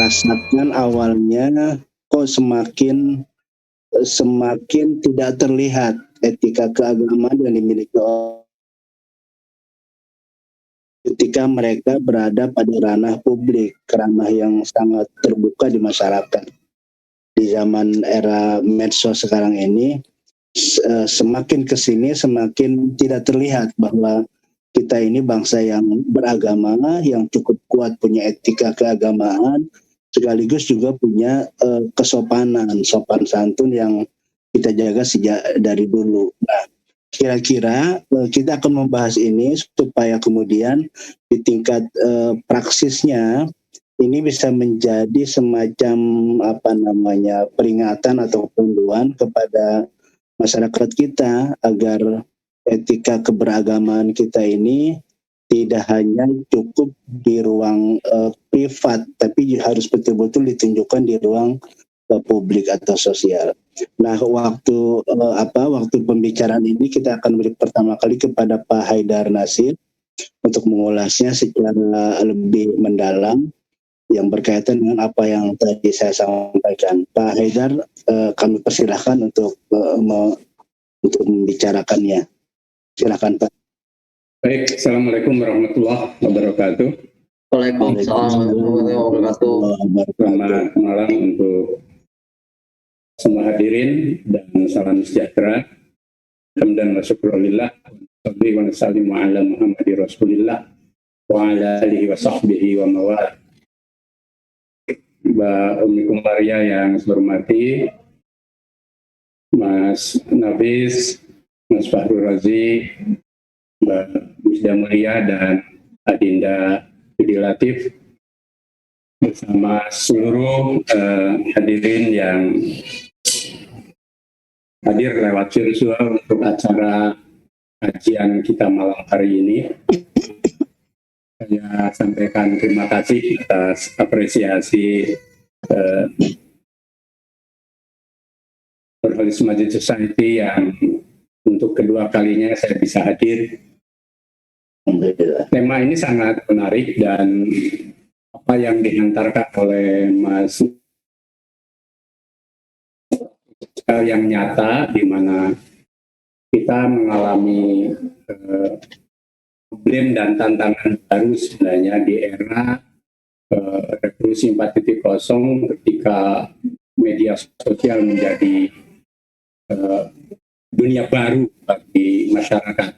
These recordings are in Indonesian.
rasakan awalnya kok semakin tidak terlihat etika keagamaan yang dimiliki ketika mereka berada pada ranah publik, ranah yang sangat terbuka di masyarakat. Di zaman era medsos sekarang ini, semakin kesini semakin tidak terlihat bahwa kita ini bangsa yang beragama, yang cukup kuat punya etika keagamaan, sekaligus juga punya kesopanan, sopan santun yang kita jaga sejak dari dulu. Nah, kira-kira kita akan membahas ini supaya kemudian di tingkat praksisnya ini bisa menjadi semacam peringatan atau panduan kepada masyarakat kita agar etika keberagaman kita ini tidak hanya cukup di ruang privat, tapi harus betul-betul ditunjukkan di ruang publik atau sosial. Nah, waktu pembicaraan ini kita akan beri pertama kali kepada Pak Haidar Nasir untuk mengulasnya secara lebih mendalam yang berkaitan dengan apa yang tadi saya sampaikan. Pak Haidar, kami persilahkan untuk membicarakannya. Silakan, Pak. Baik, Assalamualaikum warahmatullahi wabarakatuh. Waalaikumsalam warahmatullahi wabarakatuh. Selamat malam untuk semua hadirin dan salam sejahtera. Alhamdulillah wa syukurillah wa nasallimu ala Muhammadir Rasulillah wa ala alihi wa sahbihi wa mawal. Mbak Umi Kumaria yang saya hormati, Mas Nafis, Mas Fahrul Razi, Mbak Misda Mulia dan Adinda Budi Latif, bersama seluruh hadirin yang hadir lewat virtual untuk acara kajian kita malam hari ini. Saya sampaikan terima kasih atas apresiasi Pluralist Masjid Society yang untuk kedua kalinya saya bisa hadir. Tema ini sangat menarik dan apa yang dihantarkan oleh Mas yang nyata, di mana kita mengalami problem dan tantangan baru sebenarnya di era revolusi 4.0 ketika media sosial menjadi dunia baru bagi masyarakat.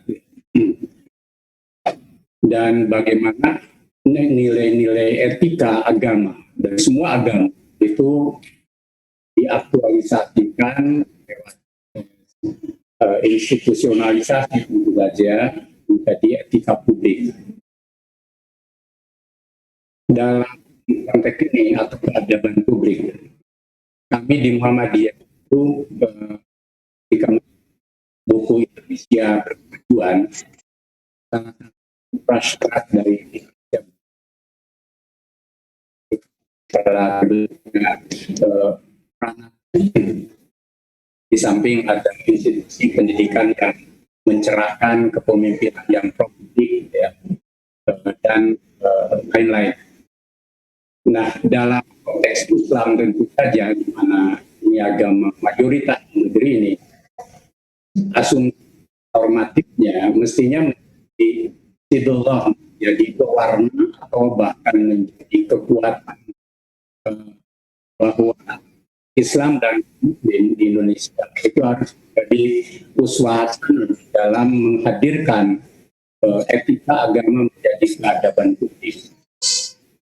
Dan bagaimana nilai-nilai etika agama dari semua agama itu diaktualisasikan lewat institusionalisasi tentu saja menjadi etika publik. Dalam konteks ini atau keadaban publik, kami di Muhammadiyah itu ketika buku Indonesia Berkemajuan sangat prasyarat dari Indonesia di samping ada institusi pendidikan yang mencerahkan kepemimpinan yang produktif, ya, dan lain-lain. Nah, dalam konteks Islam tentu saja, di mana ini agama mayoritas negeri ini, asumsi normatifnya mestinya menjadi sidullah, menjadi pewarna atau bahkan menjadi kekuatan bahwa Islam dan di Indonesia itu harus menjadi uswah dalam menghadirkan etika agama menjadi keadaban publik.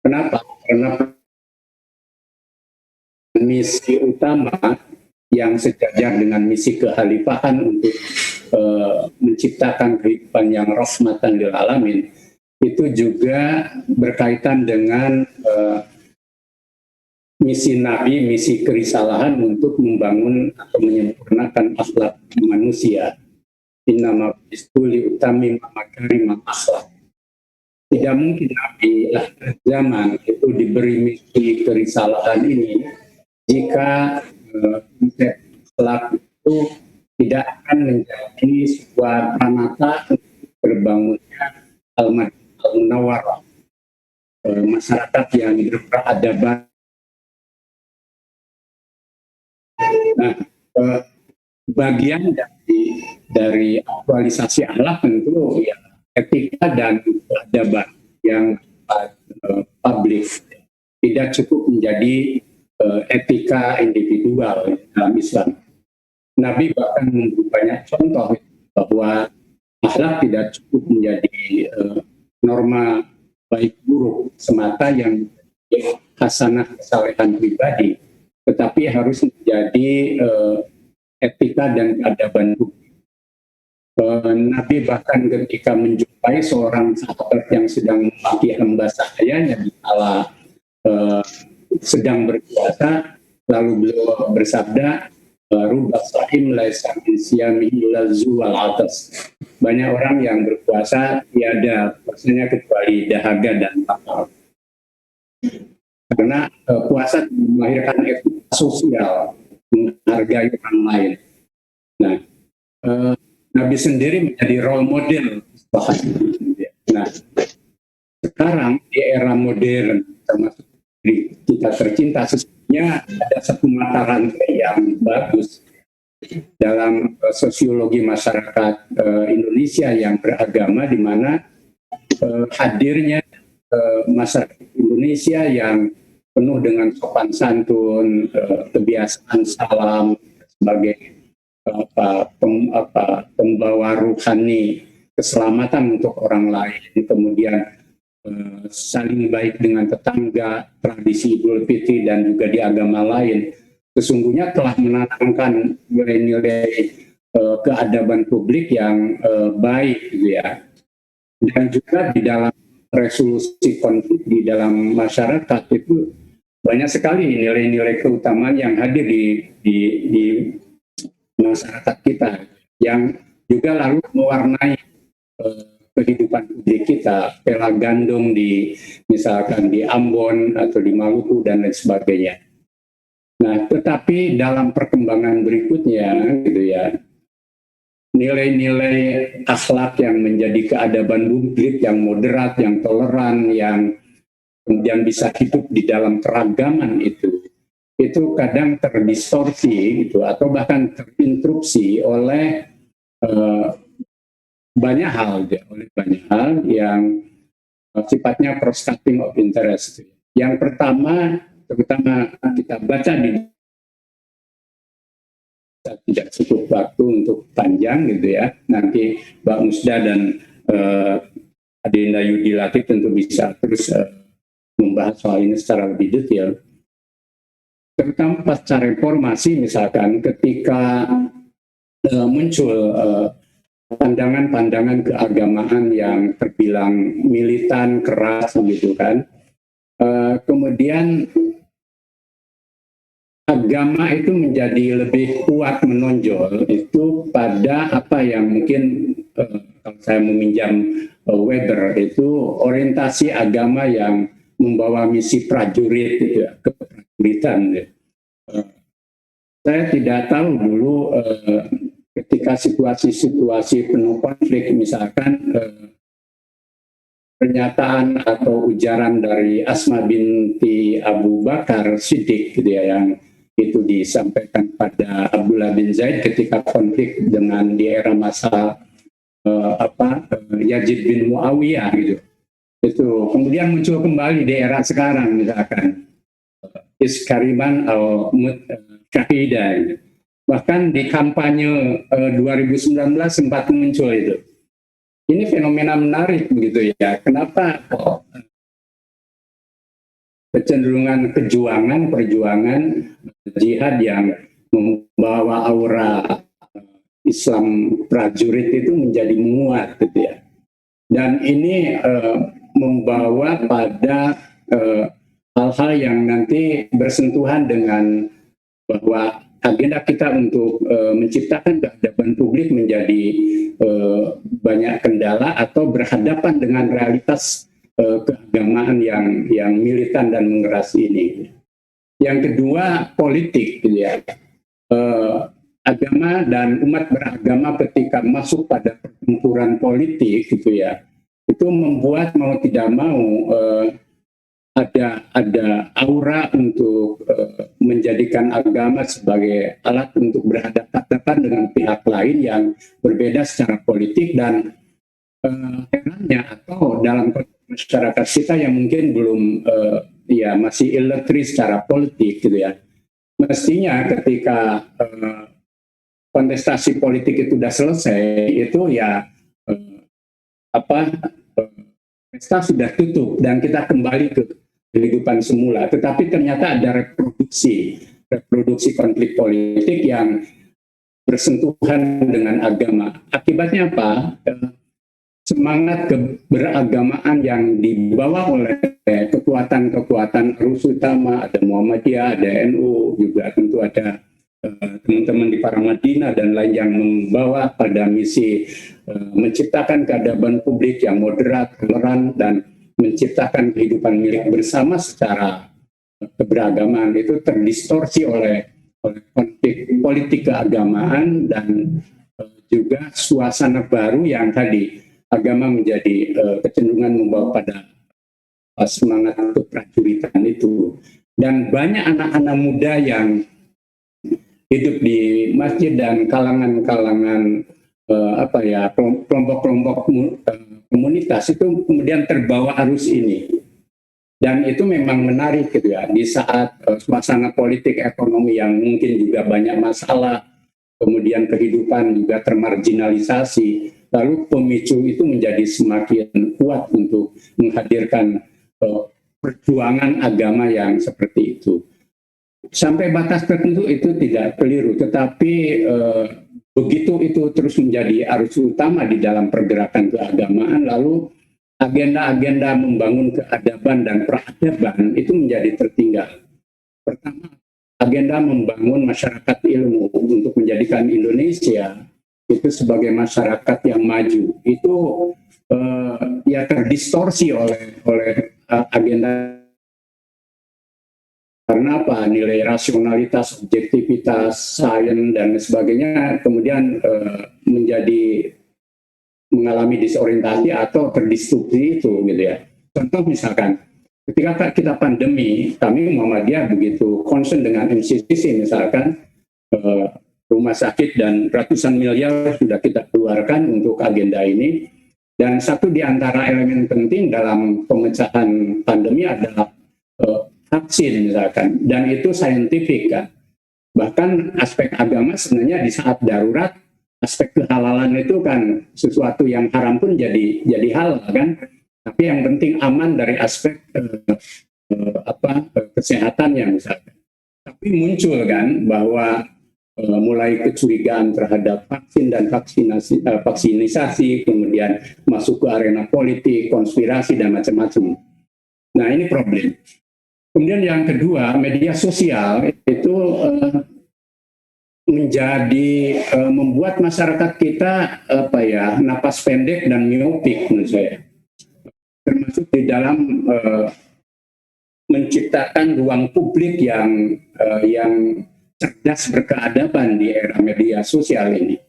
Kenapa? Karena misi utama yang sejajar dengan misi kekhalifahan untuk menciptakan kehidupan yang rahmatan lil alamin itu juga berkaitan dengan misi Nabi, misi kerisalahan untuk membangun atau menyempurnakan akhlak manusia. Innama bu'istu liutammima makarimul akhlak. Tidak mungkin Nabi akhir zaman itu diberi misi kerisalahan ini jika konsep akhlak itu tidak akan menjadi sebuah pranata berbangunnya al-Munawwarah, masyarakat yang berperadaban Nah, bagian dari aktualisasi akhlak tentu ya etika dan keadaban yang publik, tidak cukup menjadi etika individual dalam Islam. Nabi bahkan memberi banyak contoh bahwa akhlak tidak cukup menjadi norma baik buruk semata yang hasanah kesalehan pribadi, tetapi harus menjadi etika dan keadaban publik. Nabi bahkan ketika menjumpai seorang sahabat yang sedang memaki hamba sahayanya di kala sedang berpuasa, lalu beliau bersabda, rubba sahim laisa min siyamihi illa zuwal atas. Banyak orang yang berpuasa tiada puasanya kecuali dahaga dan lapar. Karena puasa melahirkan etika sosial, menghargai orang lain. Nah, Nabi sendiri menjadi role model. Nah, sekarang di era modern, termasuk kita tercinta, sesungguhnya ada satu mata rantai yang bagus dalam sosiologi masyarakat Indonesia yang beragama, di mana hadirnya masyarakat Indonesia yang penuh dengan sopan santun, kebiasaan salam sebagai pembawa ruhani keselamatan untuk orang lain, kemudian saling baik dengan tetangga, tradisi Idul Fitri dan juga di agama lain, sesungguhnya telah menanamkan nilai-nilai keadaban publik yang baik, gitu ya. Dan juga di dalam resolusi konflik di dalam masyarakat itu banyak sekali nilai-nilai keutamaan yang hadir di masyarakat kita, yang juga lalu mewarnai kehidupan publik kita, pela gandum misalkan di Ambon atau di Maluku dan lain sebagainya. Nah, tetapi dalam perkembangan berikutnya, gitu ya, nilai-nilai akhlak yang menjadi keadaban publik yang moderat, yang toleran, yang kemudian bisa hidup di dalam keragaman itu kadang terdistorsi gitu, atau bahkan terinterupsi oleh banyak hal yang sifatnya cross-cutting of interest. Yang pertama, terutama kita baca tidak cukup waktu untuk panjang, gitu ya. Nanti Mbak Musda dan Adinda Yudi Latif tentu bisa terus membahas soal ini secara lebih detail. Terutama pasca reformasi, misalkan ketika muncul pandangan-pandangan keagamaan yang terbilang militan, keras, gitu kan. Kemudian agama itu menjadi lebih kuat menonjol itu pada apa yang mungkin kalau saya meminjam Weber itu orientasi agama yang membawa misi prajurit, gitu ya, keprajuritan. Saya tidak tahu dulu ketika situasi-situasi penuh konflik, misalkan pernyataan atau ujaran dari Asma binti Abu Bakar Siddiq, gitu ya, yang itu disampaikan pada Abdullah bin Zaid ketika konflik dengan di era masa Yazid bin Muawiyah, gitu. Itu kemudian muncul kembali di era sekarang, misalkan Iskariman al-Mut Syahidah, gitu. Bahkan di kampanye 2019 sempat muncul itu. Ini fenomena menarik, begitu ya. Kenapa kecenderungan perjuangan jihad yang membawa aura Islam prajurit itu menjadi menguat, gitu ya. Dan ini membawa pada hal-hal yang nanti bersentuhan dengan bahwa agenda kita untuk menciptakan keadaban publik menjadi banyak kendala atau berhadapan dengan realitas keagamaan yang militan dan mengeras ini. Yang kedua, politik, gitu ya. Agama dan umat beragama ketika masuk pada pertempuran politik, gitu ya, itu membuat mau tidak mau ada aura untuk menjadikan agama sebagai alat untuk berhadapan dengan pihak lain yang berbeda secara politik. Dan herannya atau dalam masyarakat kita yang mungkin belum ya masih illiterate secara politik gitu ya, mestinya ketika kontestasi politik itu sudah selesai, itu ya pesta sudah tutup dan kita kembali ke kehidupan semula. Tetapi ternyata ada reproduksi konflik politik yang bersentuhan dengan agama. Akibatnya apa? Semangat keberagamaan yang dibawa oleh kekuatan-kekuatan arus utama, ada Muhammadiyah, ada NU, juga tentu ada teman-teman di Paramadina dan lain yang membawa pada misi menciptakan keadaban publik yang moderat, toleran, dan menciptakan kehidupan milik bersama secara keberagaman, itu terdistorsi oleh konflik politik keagamaan dan juga suasana baru yang tadi agama menjadi kecenderungan membawa pada semangat keprajuritan itu. Dan banyak anak-anak muda yang hidup di masjid dan kalangan-kalangan kelompok-kelompok komunitas itu kemudian terbawa arus ini. Dan itu memang menarik gitu ya, di saat suasana politik ekonomi yang mungkin juga banyak masalah, kemudian kehidupan juga termarginalisasi, lalu pemicu itu menjadi semakin kuat untuk menghadirkan perjuangan agama yang seperti itu. Sampai batas tertentu itu tidak keliru, tetapi begitu itu terus menjadi arus utama di dalam pergerakan keagamaan, lalu agenda-agenda membangun keadaban dan peradaban itu menjadi tertinggal. Pertama, agenda membangun masyarakat ilmu untuk menjadikan Indonesia itu sebagai masyarakat yang maju, itu ya terdistorsi oleh agenda. Karena apa? Nilai rasionalitas, objektivitas, sains dan sebagainya kemudian mengalami disorientasi atau terdistruksi itu gitu ya. Contoh misalkan ketika kita pandemi, kami Muhammadiyah begitu concern dengan MCCC misalkan, rumah sakit dan ratusan miliar sudah kita keluarkan untuk agenda ini. Dan satu di antara elemen penting dalam pemecahan pandemi adalah vaksin misalkan, dan itu saintifik kan. Bahkan aspek agama sebenarnya di saat darurat, aspek kehalalan itu kan sesuatu yang haram pun jadi halal kan. Tapi yang penting aman dari aspek kesehatan yang misalkan. Tapi muncul kan bahwa mulai kecurigaan terhadap vaksin dan vaksinisasi, kemudian masuk ke arena politik, konspirasi dan macam-macam. Nah ini problem. Kemudian yang kedua, media sosial itu membuat masyarakat kita napas pendek dan miopik menurut saya, termasuk di dalam menciptakan ruang publik yang cerdas berkeadaban di era media sosial ini.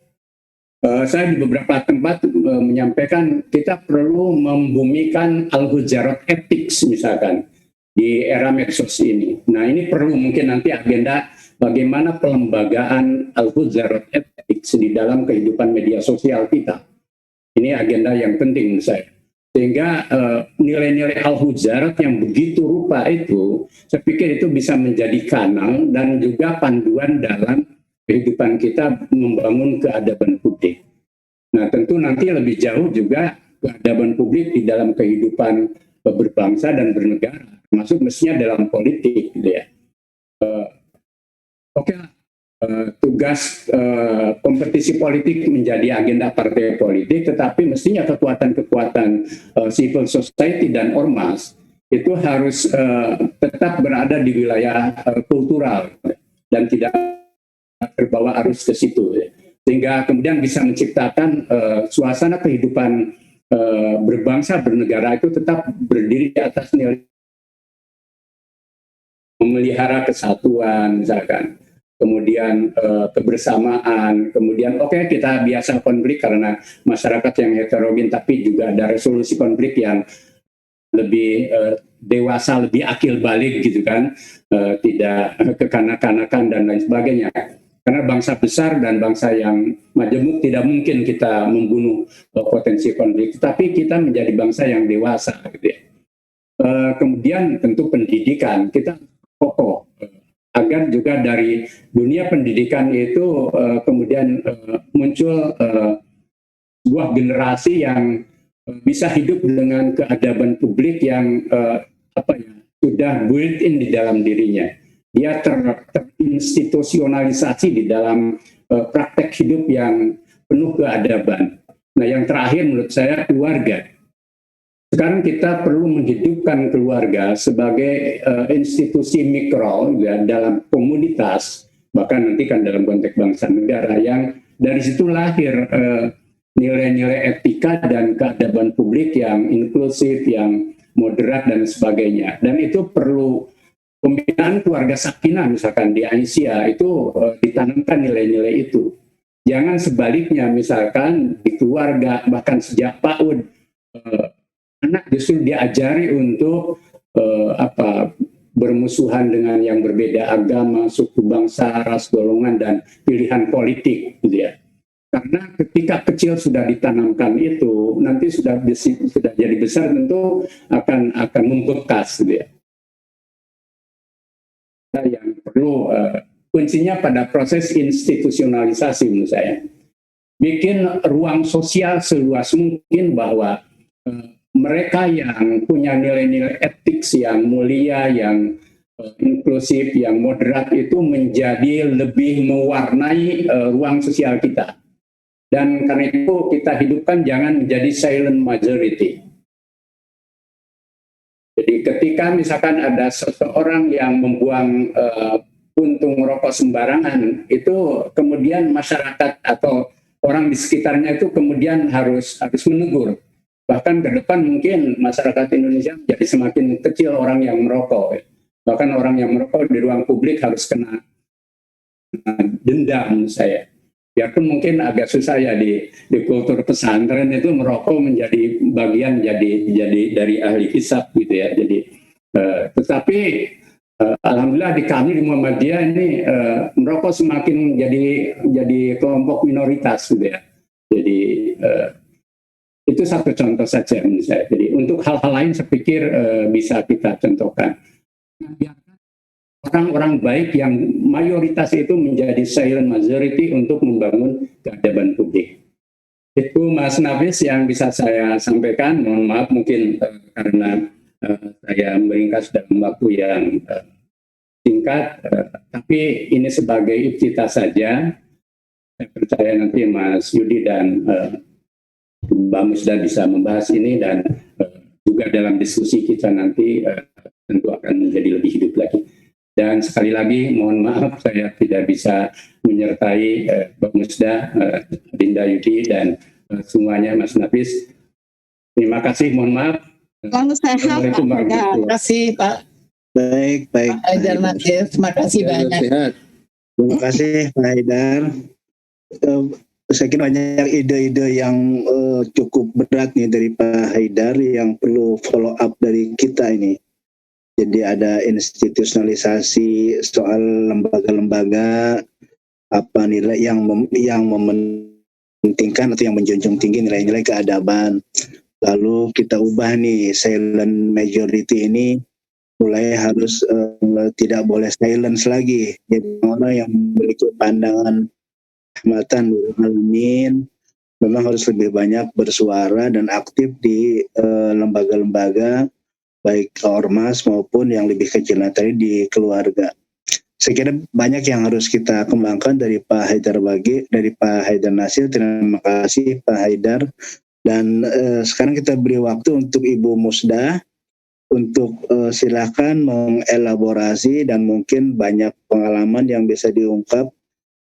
Saya di beberapa tempat menyampaikan kita perlu membumikan al-hujarat ethics misalkan di era medsos ini. Nah ini perlu mungkin nanti agenda bagaimana pelembagaan al-hujarat ethics di dalam kehidupan media sosial kita. Ini agenda yang penting menurut saya. Sehingga nilai-nilai al-hujarat yang begitu rupa itu, saya pikir itu bisa menjadi kanal dan juga panduan dalam kehidupan kita membangun keadaban publik. Nah tentu nanti lebih jauh juga keadaban publik di dalam kehidupan berbangsa dan bernegara, termasuk mestinya dalam politik gitu ya. Tugas kompetisi politik menjadi agenda partai politik, tetapi mestinya kekuatan-kekuatan civil society dan ormas itu harus tetap berada di wilayah kultural dan tidak terbawa arus ke situ, sehingga kemudian bisa menciptakan suasana kehidupan berbangsa bernegara itu tetap berdiri di atas nilai memelihara kesatuan misalkan, kemudian kebersamaan, kemudian kita biasa konflik karena masyarakat yang heterogen, tapi juga ada resolusi konflik yang lebih dewasa, lebih akil balik gitu kan, tidak kekanak-kanakan dan lain sebagainya. Karena bangsa besar dan bangsa yang majemuk tidak mungkin kita membunuh potensi konflik, tapi kita menjadi bangsa yang dewasa gitu ya. Kemudian tentu pendidikan kita kokoh agar juga dari dunia pendidikan itu kemudian muncul sebuah generasi yang bisa hidup dengan keadaban publik yang sudah built-in di dalam dirinya. Dia terinstitusionalisasi di dalam praktek hidup yang penuh keadaban. Nah, yang terakhir menurut saya keluarga. Sekarang kita perlu menghidupkan keluarga sebagai institusi mikro ya, dalam komunitas, bahkan nanti kan dalam konteks bangsa negara, yang dari situ lahir nilai-nilai etika dan keadaban publik yang inklusif, yang moderat dan sebagainya. Dan itu perlu pembinaan keluarga sakinah, misalkan di Aisyah itu ditanamkan nilai-nilai itu. Jangan sebaliknya, misalkan di keluarga bahkan sejak PAUD anak justru diajari untuk bermusuhan dengan yang berbeda agama, suku, bangsa, ras, golongan, dan pilihan politik, gitu ya. Karena ketika kecil sudah ditanamkan itu, nanti sudah jadi besar tentu akan membekas, gitu ya. Yang perlu kuncinya pada proses institusionalisasi menurut saya. Bikin ruang sosial seluas mungkin bahwa mereka yang punya nilai-nilai etik yang mulia, yang inklusif, yang moderat itu menjadi lebih mewarnai ruang sosial kita. Dan karena itu kita hidupkan jangan menjadi silent majority. Jadi ketika misalkan ada seseorang yang membuang puntung rokok sembarangan, itu kemudian masyarakat atau orang di sekitarnya itu kemudian harus menegur. Bahkan ke depan mungkin masyarakat Indonesia jadi semakin kecil orang yang merokok. Bahkan orang yang merokok di ruang publik harus kena denda menurut saya. Biarpun mungkin agak susah ya di kultur pesantren itu merokok menjadi bagian jadi dari ahli hisab gitu ya. Jadi tetapi alhamdulillah di kami di Muhammadiyah ini merokok semakin jadi kelompok minoritas gitu ya. Jadi itu satu contoh saja menurut saya. Jadi untuk hal-hal lain saya pikir bisa kita contohkan. Orang-orang baik yang mayoritas itu menjadi silent majority untuk membangun keadaban publik. Itu Mas Nafis yang bisa saya sampaikan. Mohon maaf mungkin karena saya meringkas dalam waktu yang singkat, tapi ini sebagai iftitah saja. Saya percaya nanti Mas Yudi dan Mbak Musda bisa membahas ini dan juga dalam diskusi kita nanti tentu akan menjadi lebih hidup lagi. Dan sekali lagi mohon maaf saya tidak bisa menyertai Mbak Musda, Dinda Yudi dan semuanya Mas Nafis. Terima kasih, mohon maaf. Selamat sehat, Assalamualaikum Pak. warahmatullahi Terima kasih, Pak. Baik. Pak Haidar Nasir, terima kasih banyak. Terima kasih Pak Haidar. Saya kira banyak ide-ide yang cukup berat nih dari Pak Haidar yang perlu follow up dari kita ini. Jadi ada institusionalisasi soal lembaga-lembaga, apa nilai yang mementingkan atau yang menjunjung tinggi nilai-nilai keadaban. Lalu kita ubah nih silent majority ini mulai harus tidak boleh silence lagi. Jadi orang yang memiliki pandangan rahmatan alamin memang harus lebih banyak bersuara dan aktif di lembaga-lembaga baik ormas maupun yang lebih kecil tadi di keluarga. Saya kira banyak yang harus kita kembangkan dari Pak Haidar Nasir. Terima kasih Pak Haidar. Dan sekarang kita beri waktu untuk Ibu Musda untuk silakan mengelaborasi dan mungkin banyak pengalaman yang bisa diungkap.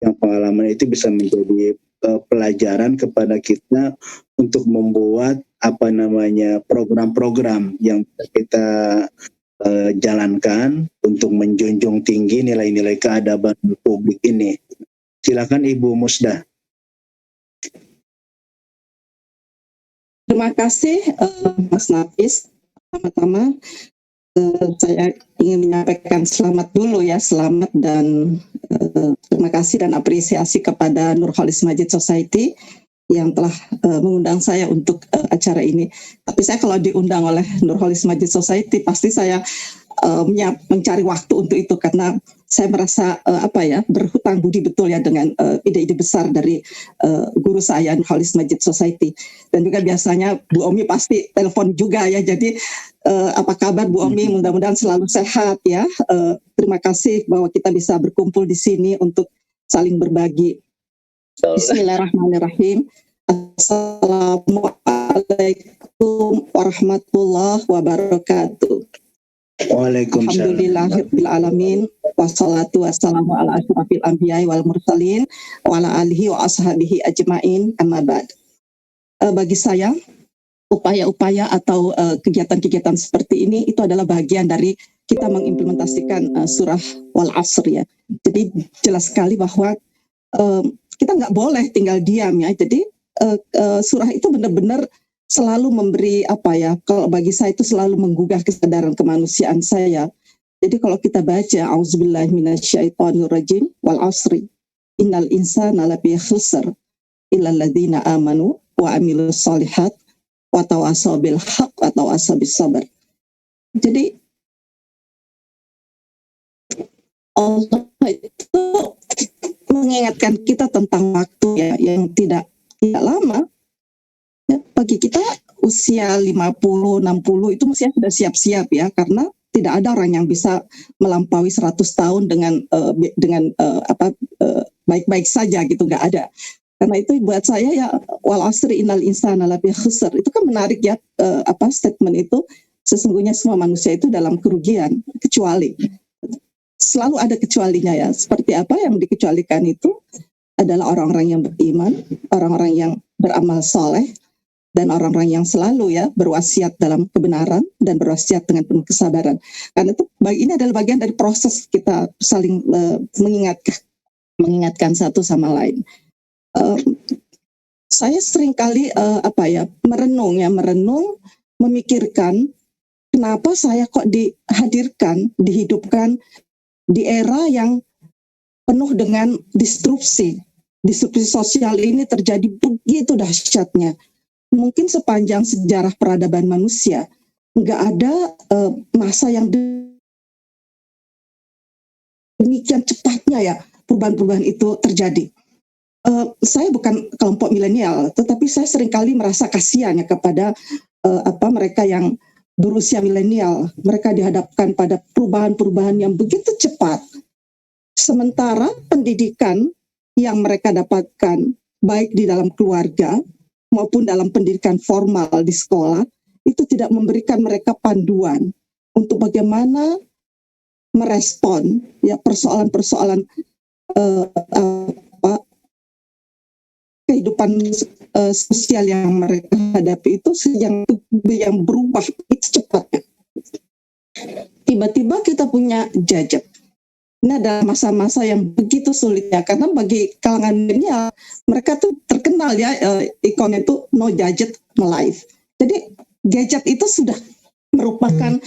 Yang pengalaman itu bisa menjadi pelajaran kepada kita untuk membuat program-program yang kita jalankan untuk menjunjung tinggi nilai-nilai keadaban publik ini. Silakan Ibu Musda. Terima kasih Mas Nafis. Pertama-tama Saya ingin menyampaikan selamat dulu ya, selamat dan terima kasih dan apresiasi kepada Nurholis Majid Society yang telah mengundang saya untuk acara ini. Tapi saya kalau diundang oleh Nurholis Majid Society pasti saya mencari waktu untuk itu, karena saya merasa berhutang budi betul ya dengan ide-ide besar dari guru saya Nurholis Majid Society. Dan juga biasanya Bu Omi pasti telepon juga ya, jadi apa kabar Bu Omi, mudah-mudahan selalu sehat ya. Terima kasih bahwa kita bisa berkumpul di sini untuk saling berbagi. Bismillahirrahmanirrahim. Assalamualaikum warahmatullahi wabarakatuh. Waalaikumsalam. Alhamdulillahirabbil alamin, wassalatu wassalamu ala asyrafil anbiya'i wal mursalin wa ala alihi wa ashabihi ajmain, amma ba'd. Bagi saya upaya-upaya atau kegiatan-kegiatan seperti ini itu adalah bagian dari kita mengimplementasikan surah Wal Asr ya. Jadi jelas sekali bahwa kita nggak boleh tinggal diam ya. Jadi surah itu benar-benar selalu memberi kalau bagi saya itu selalu menggugah kesadaran kemanusiaan saya. Jadi kalau kita baca auzubillahi minasyaitonirrajim wal asri innal insana lafi khusr illal ladzina amanu wa amilus sholihat wa tawasaw bil haq wa tawasaw bis sabr. Jadi Allah itu mengingatkan kita tentang waktu ya yang tidak lama. Ya, bagi kita usia 50, 60 itu mestinya sudah siap-siap ya, karena tidak ada orang yang bisa melampaui 100 tahun dengan baik-baik saja gitu, nggak ada. Karena itu buat saya ya wal asri innal insana lafi khusr itu kan menarik ya, statement itu sesungguhnya semua manusia itu dalam kerugian kecuali selalu ada kecualinya ya. Seperti apa yang dikecualikan itu adalah orang-orang yang beriman, orang-orang yang beramal soleh, dan orang-orang yang selalu ya berwasiat dalam kebenaran dan berwasiat dengan penuh kesabaran. Karena itu ini adalah bagian dari proses kita saling mengingatkan satu sama lain. Saya sering kali merenung, memikirkan kenapa saya kok dihidupkan di era yang penuh dengan disrupsi sosial ini terjadi begitu dahsyatnya. Mungkin sepanjang sejarah peradaban manusia nggak ada masa yang demikian cepatnya ya perubahan-perubahan itu terjadi. Saya bukan kelompok milenial, tetapi saya seringkali merasa kasihan ya kepada mereka yang berusia milenial. Mereka dihadapkan pada perubahan-perubahan yang begitu cepat. Sementara pendidikan yang mereka dapatkan baik di dalam keluarga maupun dalam pendidikan formal di sekolah itu tidak memberikan mereka panduan untuk bagaimana merespon ya persoalan-persoalan kehidupan sosial yang mereka hadapi itu yang berubah itu cepatnya. Tiba-tiba kita punya gadget. Ini adalah masa-masa yang begitu sulit ya, karena bagi kalangan milenial mereka tuh terkenal ya ikonnya itu no gadget no life. Jadi gadget itu sudah merupakan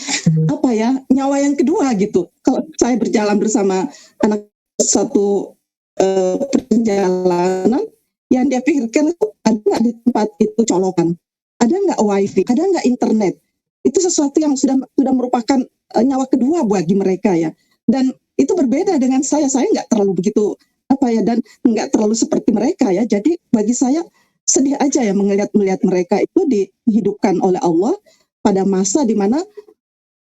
nyawa yang kedua gitu. Kalau saya berjalan bersama anak satu perjalanan, yang dia pikirkan itu ada nggak di tempat itu colokan, ada nggak wifi, ada nggak internet. Itu sesuatu yang sudah merupakan nyawa kedua bagi mereka ya. Dan itu berbeda dengan saya nggak terlalu begitu dan nggak terlalu seperti mereka ya. Jadi bagi saya sedih aja ya melihat mereka itu dihidupkan oleh Allah pada masa di mana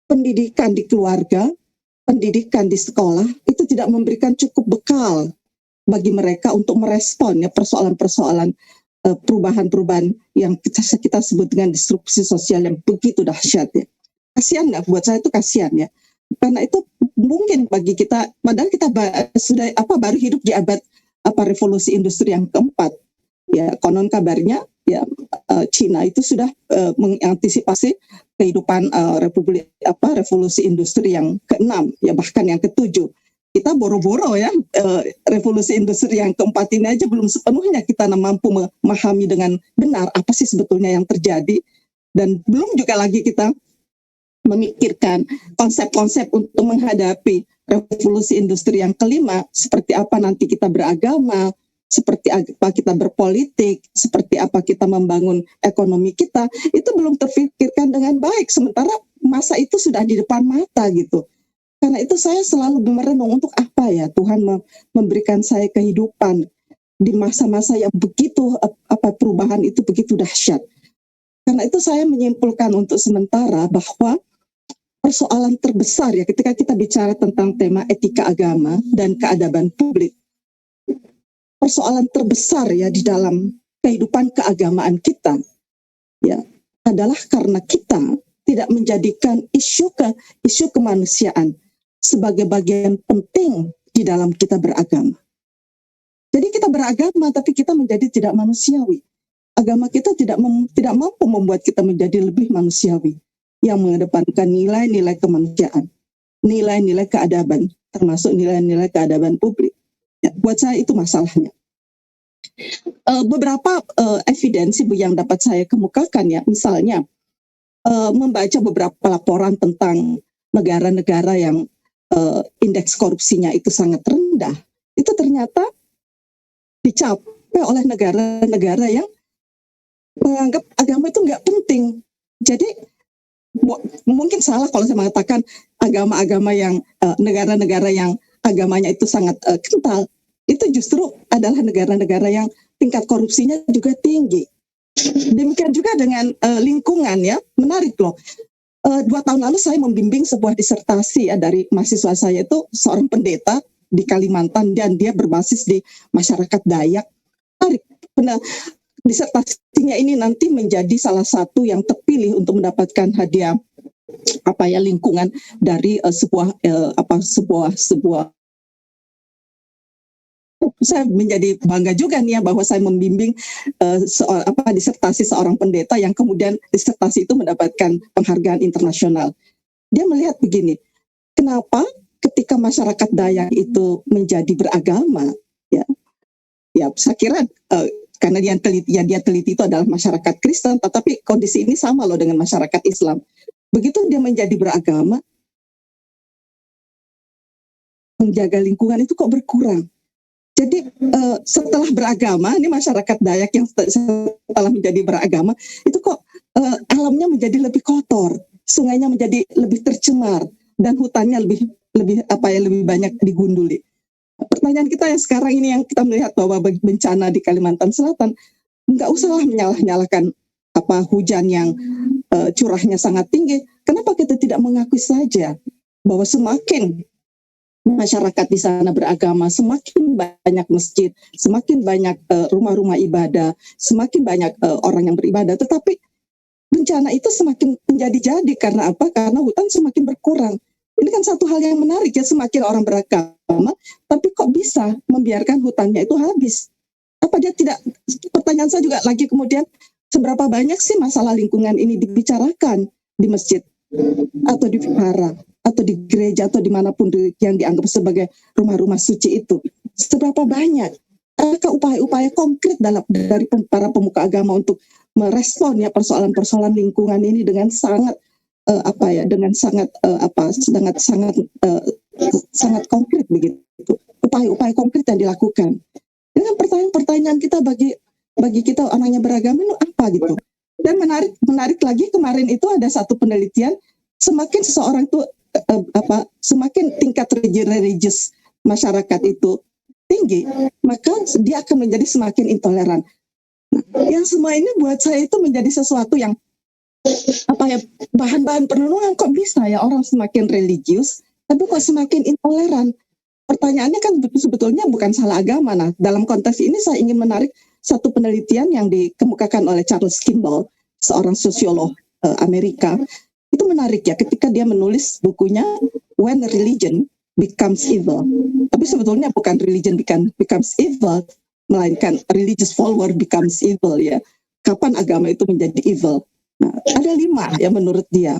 pendidikan di keluarga, pendidikan di sekolah itu tidak memberikan cukup bekal bagi mereka untuk merespon ya persoalan-persoalan perubahan-perubahan yang kita sebut dengan disrupsi sosial yang begitu dahsyat ya. Kasihan nggak? Buat saya itu kasihan ya. Karena itu mungkin bagi kita, padahal kita sudah baru hidup di abad revolusi industri yang keempat. Ya, konon kabarnya ya Cina itu sudah mengantisipasi kehidupan revolusi industri yang keenam, ya bahkan yang ketujuh. Kita boro-boro ya revolusi industri yang keempat ini aja belum sepenuhnya kita mampu memahami dengan benar apa sih sebetulnya yang terjadi, dan belum juga lagi kita memikirkan konsep-konsep untuk menghadapi revolusi industri yang kelima, seperti apa nanti kita beragama, seperti apa kita berpolitik, seperti apa kita membangun ekonomi kita, itu belum terpikirkan dengan baik, sementara masa itu sudah di depan mata gitu. Karena itu saya selalu merenung untuk apa ya Tuhan memberikan saya kehidupan di masa-masa yang begitu perubahan itu begitu dahsyat. Karena itu saya menyimpulkan untuk sementara bahwa persoalan terbesar ya ketika kita bicara tentang tema etika agama dan keadaban publik, persoalan terbesar ya di dalam kehidupan keagamaan kita ya adalah karena kita tidak menjadikan isu kemanusiaan sebagai bagian penting di dalam kita beragama. Jadi kita beragama tapi kita menjadi tidak manusiawi. Agama kita tidak mampu membuat kita menjadi lebih manusiawi yang mengedepankan nilai-nilai kemanusiaan, nilai-nilai keadaban, termasuk nilai-nilai keadaban publik. Ya, buat saya itu masalahnya. Beberapa evidensi yang dapat saya kemukakan ya, misalnya membaca beberapa laporan tentang negara-negara yang indeks korupsinya itu sangat rendah, itu ternyata dicapai oleh negara-negara yang menganggap agama itu nggak penting. Jadi mungkin salah kalau saya mengatakan agama-agama yang negara-negara yang agamanya itu sangat kental, itu justru adalah negara-negara yang tingkat korupsinya juga tinggi. Demikian juga dengan lingkungan ya, menarik loh. 2 tahun lalu saya membimbing sebuah disertasi ya, dari mahasiswa saya itu seorang pendeta di Kalimantan dan dia berbasis di masyarakat Dayak. Menarik. Disertasinya ini nanti menjadi salah satu yang terpilih untuk mendapatkan hadiah lingkungan dari sebuah saya menjadi bangga juga nih ya bahwa saya membimbing disertasi seorang pendeta yang kemudian disertasi itu mendapatkan penghargaan internasional. Dia melihat begini, kenapa ketika masyarakat Dayak itu menjadi beragama ya saya kira karena dia teliti itu adalah masyarakat Kristen, tetapi kondisi ini sama loh dengan masyarakat Islam. Begitu dia menjadi beragama, menjaga lingkungan itu kok berkurang. Jadi setelah beragama, ini masyarakat Dayak yang setelah menjadi beragama, itu kok alamnya menjadi lebih kotor, sungainya menjadi lebih tercemar, dan hutannya lebih banyak digunduli. Pertanyaan kita yang sekarang ini yang kita melihat bahwa bencana di Kalimantan Selatan, nggak usahlah menyalahkan hujan yang curahnya sangat tinggi. Kenapa kita tidak mengakui saja bahwa semakin masyarakat di sana beragama, semakin banyak masjid, semakin banyak rumah-rumah ibadah, semakin banyak orang yang beribadah, tetapi bencana itu semakin menjadi-jadi karena apa? Karena hutan semakin berkurang. Ini kan satu hal yang menarik ya, semakin orang beragama, tapi kok bisa membiarkan hutannya itu habis? Apa dia tidak? Pertanyaan saya juga lagi kemudian, seberapa banyak sih masalah lingkungan ini dibicarakan di masjid atau di vihara atau di gereja atau dimanapun yang dianggap sebagai rumah-rumah suci itu? Seberapa banyak? Adakah upaya-upaya konkret dari para pemuka agama untuk merespon ya persoalan-persoalan lingkungan ini dengan sangat sangat konkret begitu, upaya-upaya konkret yang dilakukan. Dengan pertanyaan kita bagi kita orang yang beragama itu apa gitu. Dan menarik lagi kemarin itu ada satu penelitian, semakin seseorang itu semakin tingkat religius masyarakat itu tinggi, maka dia akan menjadi semakin intoleran. Nah, yang semua ini buat saya itu menjadi sesuatu yang bahan-bahan perenungan, kok bisa ya orang semakin religius tapi kok semakin intoleran. Pertanyaannya kan sebetulnya bukan salah agama. Nah, dalam konteks ini saya ingin menarik satu penelitian yang dikemukakan oleh Charles Kimball, seorang sosiolog Amerika. Itu menarik ya, ketika dia menulis bukunya When Religion Becomes Evil. Tapi sebetulnya bukan religion becomes evil, melainkan religious follower becomes evil ya. Kapan agama itu menjadi evil? Nah, ada 5 ya menurut dia.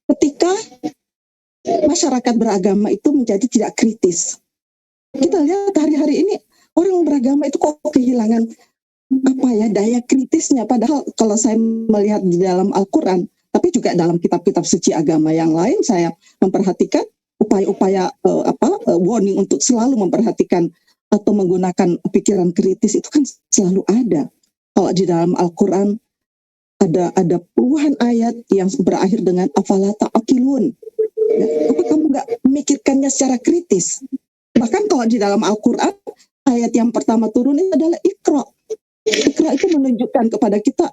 Ketika masyarakat beragama itu menjadi tidak kritis. Kita lihat hari-hari ini orang beragama itu kok kehilangan daya kritisnya. Padahal kalau saya melihat di dalam Al-Quran, Tapi juga dalam kitab-kitab suci agama yang lain saya memperhatikan upaya-upaya warning untuk selalu memperhatikan atau menggunakan pikiran kritis itu kan selalu ada. Kalau di dalam Al-Quran ada puluhan ayat yang berakhir dengan afala ta'qilun. Ya, apa kamu nggak memikirkannya secara kritis? Bahkan kalau di dalam Al-Quran ayat yang pertama turun itu adalah Iqra. Iqra itu menunjukkan kepada kita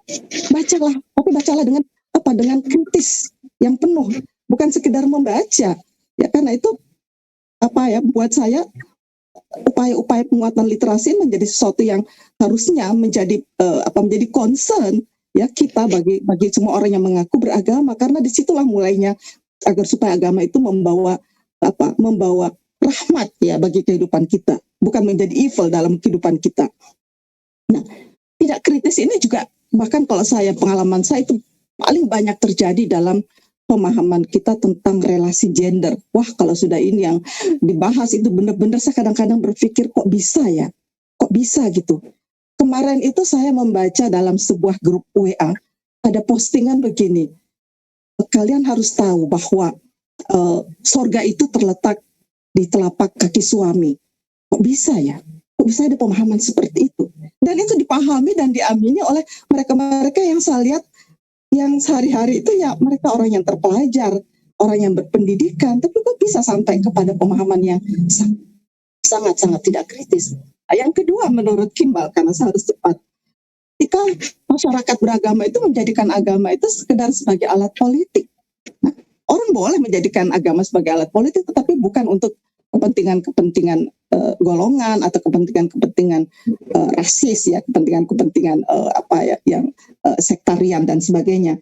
bacalah, tapi bacalah dengan kritis yang penuh, bukan sekedar membaca. Ya karena itu buat saya upaya-upaya penguatan literasi menjadi sesuatu yang harusnya menjadi concern ya kita bagi semua orang yang mengaku beragama, karena disitulah mulainya agar supaya agama itu membawa rahmat ya bagi kehidupan kita, bukan menjadi evil dalam kehidupan kita. Nah, tidak kritis ini juga bahkan kalau pengalaman saya itu paling banyak terjadi dalam pemahaman kita tentang relasi gender. Wah, kalau sudah ini yang dibahas itu benar-benar saya kadang-kadang berpikir kok bisa ya? Kok bisa gitu? Kemarin itu saya membaca dalam sebuah grup WA, ada postingan begini. Kalian harus tahu bahwa sorga itu terletak di telapak kaki suami. Kok bisa ya? Kok bisa ada pemahaman seperti itu? Dan itu dipahami dan diamini oleh mereka-mereka yang saya lihat yang sehari-hari itu ya mereka orang yang terpelajar, orang yang berpendidikan, tapi kok bisa sampai kepada pemahaman yang sangat-sangat tidak kritis. Yang kedua menurut Kimball, karena saya harus cepat, ketika masyarakat beragama itu menjadikan agama itu sekedar sebagai alat politik. Nah, orang boleh menjadikan agama sebagai alat politik, tetapi bukan untuk kepentingan golongan atau kepentingan rasis ya, kepentingan yang sektarian dan sebagainya.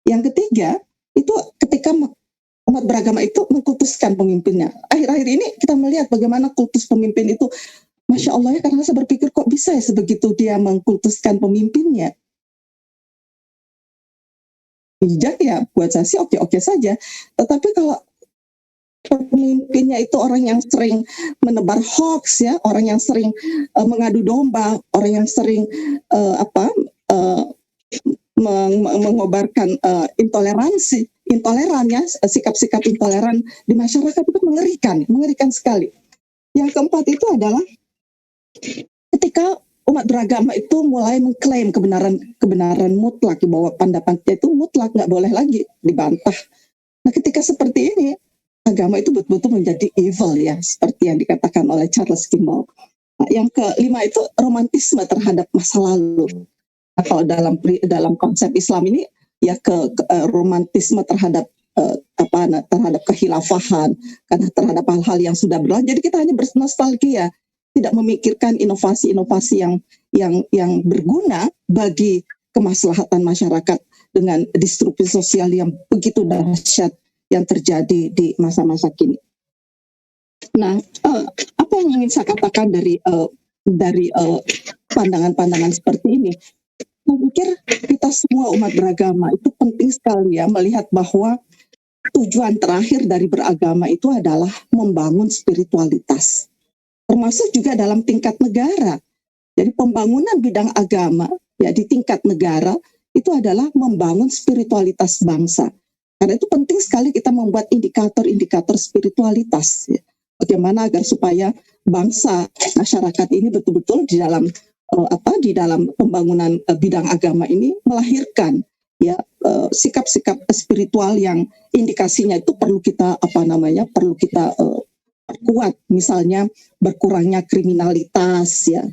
Yang ketiga itu ketika umat beragama itu mengkultuskan pemimpinnya. Akhir-akhir ini kita melihat bagaimana kultus pemimpin itu, Masya Allah ya, karena saya berpikir kok bisa ya sebegitu dia mengkultuskan pemimpinnya. Bijak ya, buat saya sih oke-oke saja. Tetapi kalau pemimpinnya itu orang yang sering menebar hoax ya, orang yang sering mengadu domba, orang yang sering mengobarkan intoleran ya, sikap-sikap intoleran di masyarakat itu mengerikan sekali. Yang keempat itu adalah ketika umat beragama itu mulai mengklaim kebenaran mutlak, bahwa pendapatnya itu mutlak, nggak boleh lagi dibantah. Nah, ketika seperti ini agama itu betul-betul menjadi evil ya, seperti yang dikatakan oleh Charles Kimball. Nah, yang kelima itu romantisme terhadap masa lalu. Nah, kalau dalam konsep Islam ini ya romantisme terhadap terhadap kehilafahan, karena terhadap hal-hal yang sudah berlalu. Jadi kita hanya bernostalgia, tidak memikirkan inovasi-inovasi yang berguna bagi kemaslahatan masyarakat dengan disrupsi sosial yang begitu dahsyat yang terjadi di masa-masa kini. Nah, apa yang ingin saya katakan dari pandangan-pandangan seperti ini? Saya pikir kita semua umat beragama itu penting sekali ya melihat bahwa tujuan terakhir dari beragama itu adalah membangun spiritualitas, termasuk juga dalam tingkat negara. Jadi pembangunan bidang agama ya di tingkat negara itu adalah membangun spiritualitas bangsa. Karena itu penting sekali kita membuat indikator-indikator spiritualitas. Ya. Bagaimana agar supaya bangsa, masyarakat ini betul-betul di dalam pembangunan bidang agama ini melahirkan ya sikap-sikap spiritual yang indikasinya itu perlu kita perkuat. Misalnya berkurangnya kriminalitas, ya,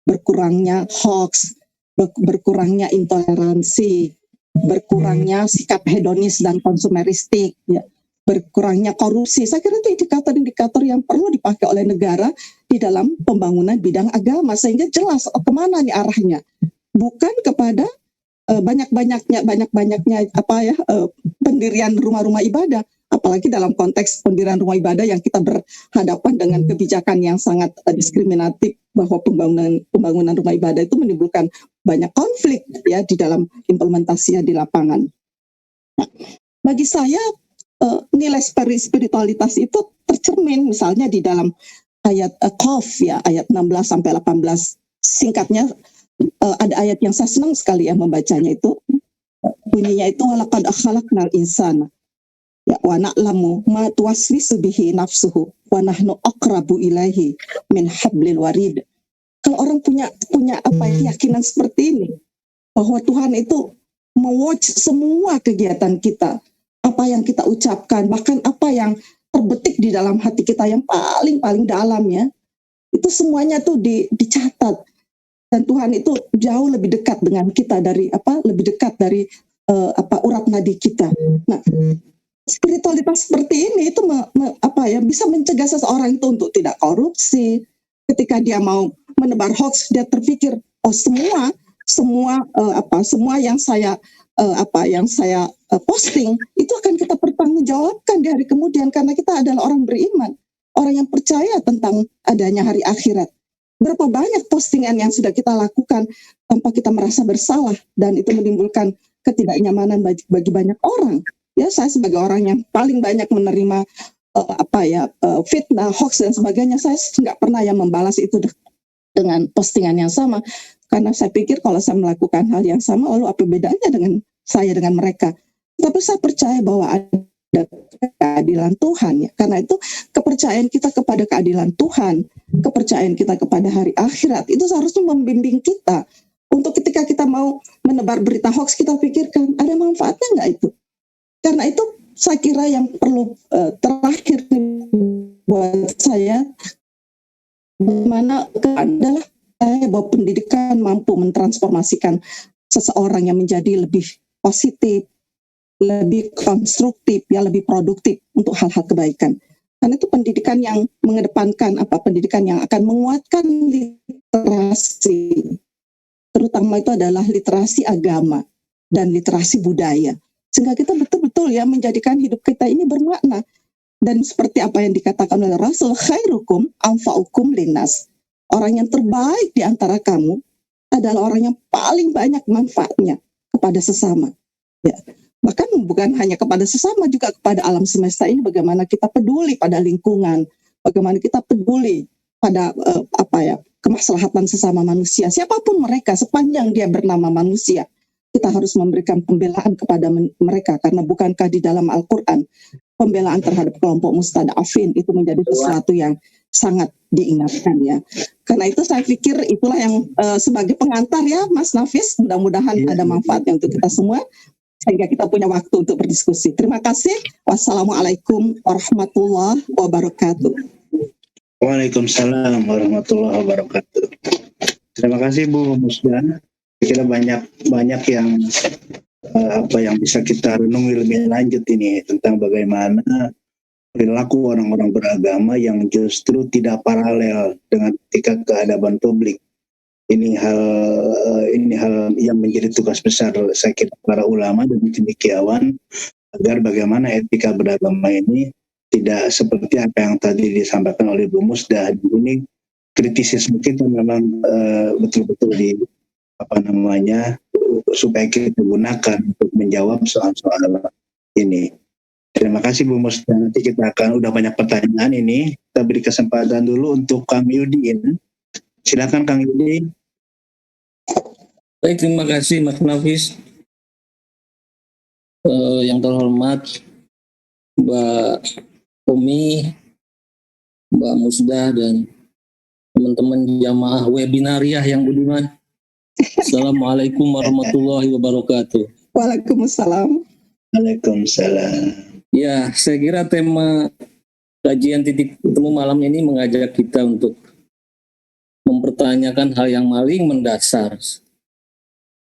berkurangnya hoax, berkurangnya intoleransi, berkurangnya sikap hedonis dan konsumeristik, ya, berkurangnya korupsi. Saya kira itu indikator-indikator yang perlu dipakai oleh negara di dalam pembangunan bidang agama sehingga jelas kemana nih arahnya, bukan kepada banyak-banyaknya pendirian rumah-rumah ibadah, apalagi dalam konteks pendirian rumah ibadah yang kita berhadapan dengan kebijakan yang sangat diskriminatif, bahwa pembangunan rumah ibadah itu menimbulkan banyak konflik ya di dalam implementasinya di lapangan. Nah, bagi saya nilai spiritualitas itu tercermin misalnya di dalam ayat Qaf ya, ayat 16 sampai 18. Singkatnya ada ayat yang saya senang sekali ya membacanya itu. Bunyinya itu walaqad khalaqnal insana ya wa na'lamu ma tuwaswisu bihi nafsuhu wa nahnu aqrabu ilaihi min hablil warid. Kalau orang punya keyakinan seperti ini, bahwa Tuhan itu mewatch semua kegiatan kita, apa yang kita ucapkan, bahkan apa yang terbetik di dalam hati kita yang paling dalam ya, itu semuanya tuh dicatat. Dan Tuhan itu jauh lebih dekat dengan kita lebih dekat dari urat nadi kita. Nah, spiritualitas seperti ini itu bisa mencegah seseorang itu untuk tidak korupsi. Ketika dia mau menebar hoax, dia terpikir, oh semua yang saya posting itu akan kita pertanggungjawabkan di hari kemudian, karena kita adalah orang beriman, orang yang percaya tentang adanya hari akhirat. Berapa banyak postingan yang sudah kita lakukan tanpa kita merasa bersalah, dan itu menimbulkan ketidaknyamanan bagi banyak orang. Ya, saya sebagai orang yang paling banyak menerima fitnah, hoax dan sebagainya, saya nggak pernah yang membalas itu dengan postingan yang sama, karena saya pikir kalau saya melakukan hal yang sama, lalu apa bedanya dengan saya dengan mereka? Tapi saya percaya bahwa ada keadilan Tuhan ya. Karena itu kepercayaan kita kepada keadilan Tuhan, kepercayaan kita kepada hari akhirat itu seharusnya membimbing kita untuk ketika kita mau menebar berita hoax, kita pikirkan ada manfaatnya nggak itu. Karena itu saya kira yang perlu terakhir buat saya, bagaimana adalah bahwa pendidikan mampu mentransformasikan seseorang yang menjadi lebih positif, lebih konstruktif, ya lebih produktif untuk hal-hal kebaikan. Karena itu pendidikan yang mengedepankan pendidikan yang akan menguatkan literasi, terutama itu adalah literasi agama dan literasi budaya. Sehingga kita betul-betul ya menjadikan hidup kita ini bermakna. Dan seperti apa yang dikatakan oleh Rasul, khairukum anfa'ukum linnas. Orang yang terbaik di antara kamu adalah orang yang paling banyak manfaatnya kepada sesama. Ya. Bahkan bukan hanya kepada sesama, juga kepada alam semesta ini, bagaimana kita peduli pada lingkungan, bagaimana kita peduli pada kemaslahatan sesama manusia, siapapun mereka, sepanjang dia bernama manusia. Kita harus memberikan pembelaan kepada mereka, karena bukankah di dalam Al-Quran pembelaan terhadap kelompok mustadafin itu menjadi sesuatu yang sangat diingatkan ya. Karena itu saya pikir itulah yang sebagai pengantar ya Mas Nafis, mudah-mudahan ada manfaatnya untuk kita semua sehingga kita punya waktu untuk berdiskusi. Terima kasih. Wassalamualaikum warahmatullahi wabarakatuh. Waalaikumsalam warahmatullahi wabarakatuh. Terima kasih Bu Musda. Kira banyak yang yang bisa kita renungi lebih lanjut ini tentang bagaimana perilaku orang-orang beragama yang justru tidak paralel dengan etika keadaban publik. Ini hal yang menjadi tugas besar saya kira para ulama dan cendekiawan, agar bagaimana etika beragama ini tidak seperti apa yang tadi disampaikan oleh Bu Musda. Ini kritisisme kita memang betul-betul supaya kita gunakan untuk menjawab soal-soal ini. Terima kasih Bu Musda. Nanti kita akan udah banyak pertanyaan ini. Kita beri kesempatan dulu untuk Kang Yudin. Silakan Kang Yudin. Baik, terima kasih Mas Nafis. Yang terhormat Mbak Umi, Mbak Musda, dan teman-teman jamaah webinariah yang budiman. Assalamualaikum warahmatullahi wabarakatuh. Waalaikumsalam. Waalaikumsalam. Ya, saya kira tema kajian titik temu malam ini mengajak kita untuk mempertanyakan hal yang paling mendasar.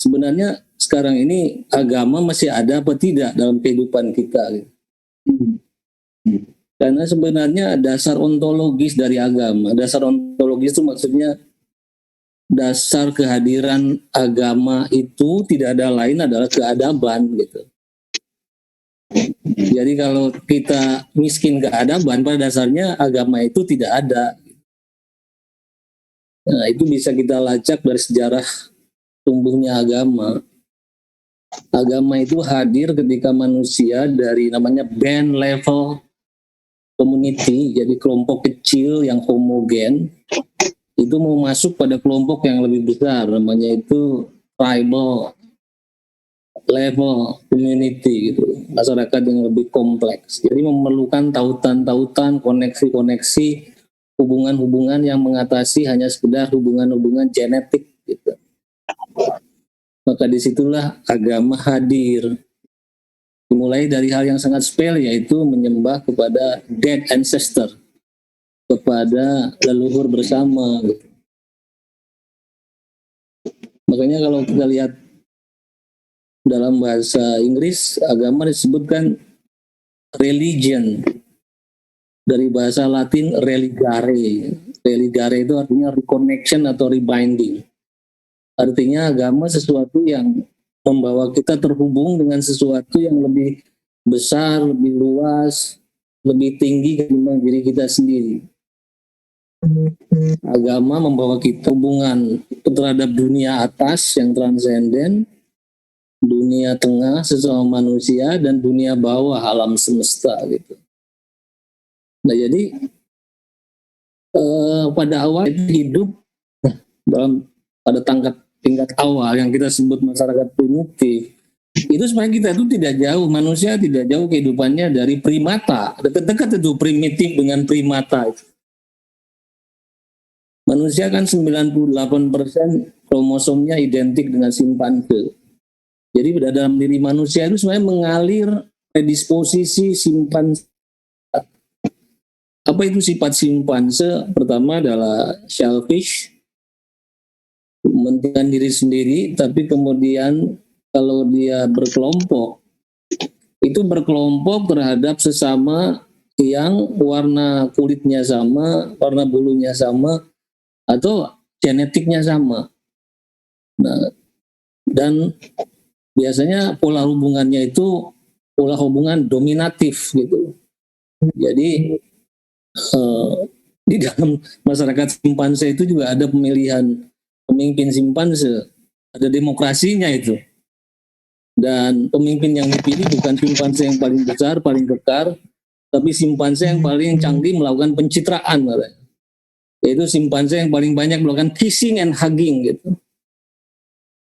Sebenarnya sekarang ini agama masih ada apa tidak dalam kehidupan kita? Karena sebenarnya dasar ontologis dari agama, dasar ontologis itu maksudnya dasar kehadiran agama itu tidak ada lain adalah keadaban gitu. Jadi kalau kita miskin keadaban, pada dasarnya agama itu tidak ada. Nah, itu bisa kita lacak dari sejarah tumbuhnya agama. Agama itu hadir ketika manusia dari namanya band level community, jadi kelompok kecil yang homogen, itu mau masuk pada kelompok yang lebih besar, namanya itu tribal. level community gitu, masyarakat yang lebih kompleks. Jadi memerlukan tautan-tautan, koneksi-koneksi, hubungan-hubungan yang mengatasi hanya sekedar hubungan-hubungan genetik gitu. Maka disitulah agama hadir. Dimulai dari hal yang sangat sepele, yaitu menyembah kepada dead ancestor, kepada leluhur bersama gitu. Makanya kalau kita lihat dalam bahasa Inggris, agama disebutkan religion, dari bahasa Latin religare. Religare itu artinya reconnection atau rebinding. Artinya agama sesuatu yang membawa kita terhubung dengan sesuatu yang lebih besar, lebih luas, lebih tinggi ketimbang diri kita sendiri. Agama membawa kita hubungan terhadap dunia atas yang transenden, dunia tengah sesama manusia, dan dunia bawah alam semesta gitu. Nah jadi pada awal itu hidup pada tingkat awal yang kita sebut masyarakat primitif, itu sebenarnya kita itu tidak jauh, manusia tidak jauh kehidupannya dari primata. Dekat-dekat itu primitif dengan primata. Manusia kan 98% kromosomnya identik dengan simpanse. Jadi dalam diri manusia itu sebenarnya mengalir predisposisi simpanse. Apa itu sifat simpanse? Pertama adalah selfish, mementingkan diri sendiri, tapi kemudian kalau dia berkelompok, itu berkelompok terhadap sesama yang warna kulitnya sama, warna bulunya sama, atau genetiknya sama. Nah, dan biasanya pola hubungannya itu pola hubungan dominatif gitu. Jadi di dalam masyarakat simpanse itu juga ada pemilihan pemimpin simpanse, ada demokrasinya itu. Dan pemimpin yang dipilih bukan simpanse yang paling besar, paling kekar, tapi simpanse yang paling canggih melakukan pencitraan, yaitu simpanse yang paling banyak melakukan kissing and hugging gitu.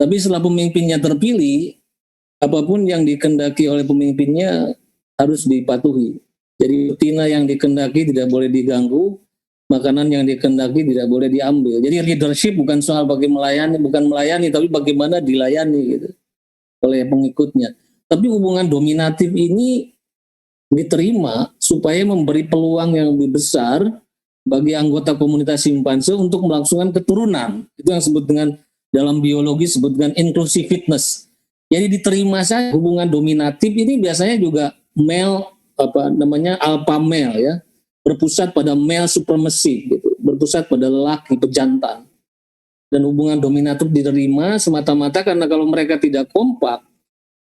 Tapi setelah pemimpinnya terpilih, apapun yang dikehendaki oleh pemimpinnya harus dipatuhi. Jadi betina yang dikehendaki tidak boleh diganggu, makanan yang dikehendaki tidak boleh diambil. Jadi leadership bukan soal bukan melayani, tapi bagaimana dilayani gitu oleh pengikutnya. Tapi hubungan dominatif ini diterima supaya memberi peluang yang lebih besar bagi anggota komunitas simpanse untuk melangsungkan keturunan. Itu yang disebut dengan dalam biologi disebut dengan inclusiveness. Jadi diterima saja hubungan dominatif ini biasanya juga alpha male ya, berpusat pada male supremacy gitu, berpusat pada lelaki pejantan. Dan hubungan dominatif diterima semata-mata karena kalau mereka tidak kompak,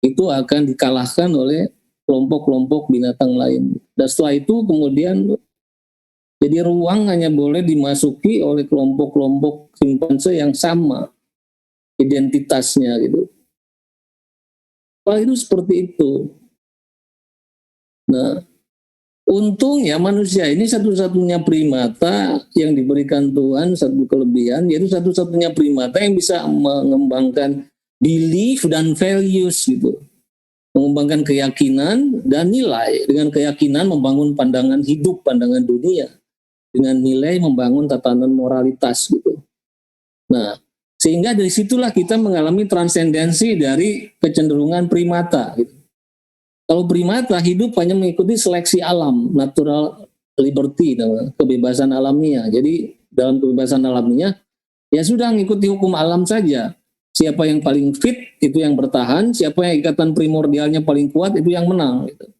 itu akan dikalahkan oleh kelompok-kelompok binatang lain. Dan setelah itu kemudian jadi ruang hanya boleh dimasuki oleh kelompok-kelompok simpanse yang sama identitasnya gitu. Itu seperti itu. Nah, untungnya manusia ini satu-satunya primata yang diberikan Tuhan satu kelebihan, yaitu satu-satunya primata yang bisa mengembangkan belief dan values gitu. Mengembangkan keyakinan dan nilai. Dengan keyakinan membangun pandangan hidup, pandangan dunia. Dengan nilai membangun tatanan moralitas gitu. Nah, sehingga dari situlah kita mengalami transendensi dari kecenderungan primata gitu. Kalau primata hidup hanya mengikuti seleksi alam, natural liberty, kebebasan alamiah. Jadi dalam kebebasan alamiah, ya sudah mengikuti hukum alam saja. Siapa yang paling fit, itu yang bertahan. Siapa yang ikatan primordialnya paling kuat, itu yang menang. Gitu.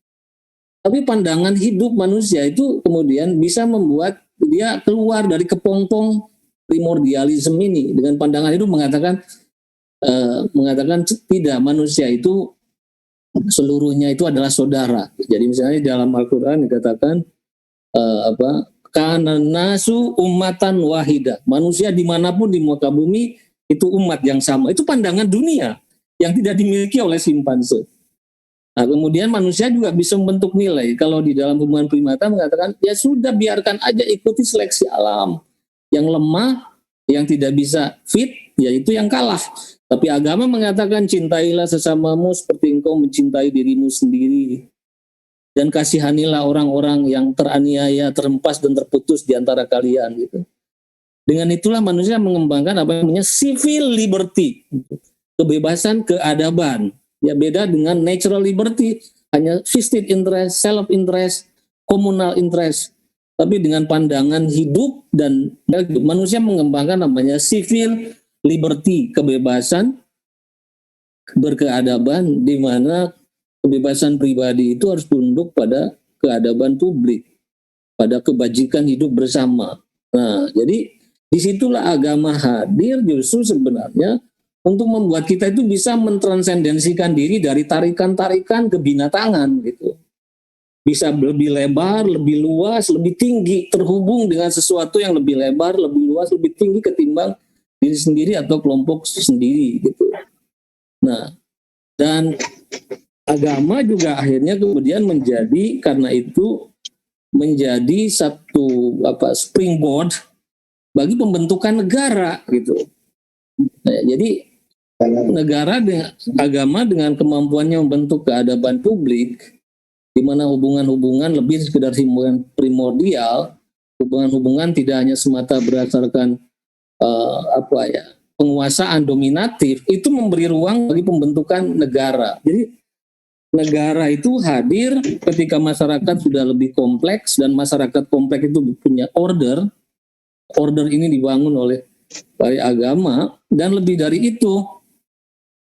Tapi pandangan hidup manusia itu kemudian bisa membuat dia keluar dari kepompong primordialisme ini. Dengan pandangan itu mengatakan tidak, manusia itu seluruhnya itu adalah saudara. Jadi misalnya dalam Al-Quran dikatakan kana nasu ummatan wahidah. Manusia dimanapun di muka bumi itu umat yang sama. Itu pandangan dunia yang tidak dimiliki oleh simpanse. Nah, kemudian manusia juga bisa membentuk nilai. Kalau di dalam hubungan primata mengatakan ya sudah biarkan aja ikuti seleksi alam. Yang lemah, yang tidak bisa fit, yaitu yang kalah. Tapi agama mengatakan cintailah sesamamu seperti engkau mencintai dirimu sendiri. Dan kasihanilah orang-orang yang teraniaya, terhempas dan terputus di antara kalian gitu. Dengan itulah manusia mengembangkan apa yang namanya civil liberty, kebebasan keadaban. Ya beda dengan natural liberty, hanya vested interest, self interest, communal interest. Tapi dengan pandangan hidup dan manusia mengembangkan namanya civil liberty, kebebasan berkeadaban, di mana kebebasan pribadi itu harus tunduk pada keadaban publik, pada kebajikan hidup bersama. Nah, jadi disitulah agama hadir justru sebenarnya untuk membuat kita itu bisa mentransendensikan diri dari tarikan-tarikan kebinatangan gitu. Bisa lebih lebar, lebih luas, lebih tinggi, terhubung dengan sesuatu yang lebih lebar, lebih luas, lebih tinggi ketimbang diri sendiri atau kelompok sendiri gitu. Nah, dan agama juga akhirnya kemudian menjadi, karena itu menjadi satu springboard bagi pembentukan negara gitu. Nah, jadi negara dengan agama dengan kemampuannya membentuk keadaban publik, di mana hubungan-hubungan lebih sekedar hubungan primordial, hubungan-hubungan tidak hanya semata berdasarkan penguasaan dominatif, itu memberi ruang bagi pembentukan negara. Jadi negara itu hadir ketika masyarakat sudah lebih kompleks, dan masyarakat kompleks itu punya order. Order ini dibangun oleh agama, dan lebih dari itu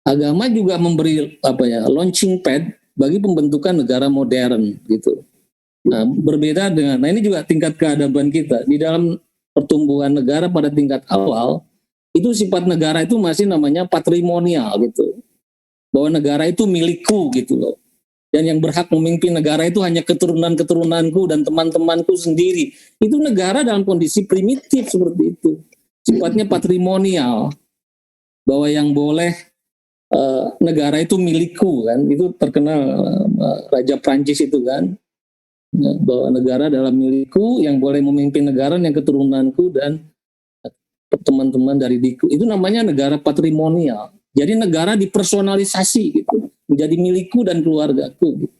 agama juga memberi launching pad bagi pembentukan negara modern gitu. Nah, berbeda dengan, ini juga tingkat keadaban kita di dalam pertumbuhan negara pada tingkat awal, itu sifat negara itu masih namanya patrimonial gitu. Bahwa negara itu milikku gitu loh. Dan yang berhak memimpin negara itu hanya keturunan-keturunanku dan teman-temanku sendiri. Itu negara dalam kondisi primitif seperti itu. Sifatnya patrimonial. Bahwa yang boleh negara itu milikku kan. Itu terkenal Raja Prancis itu kan. Bahwa negara adalah milikku, yang boleh memimpin negara yang keturunanku dan teman-teman dari diku. Itu namanya negara patrimonial. Jadi negara dipersonalisasi gitu, menjadi milikku dan keluargaku. Gitu.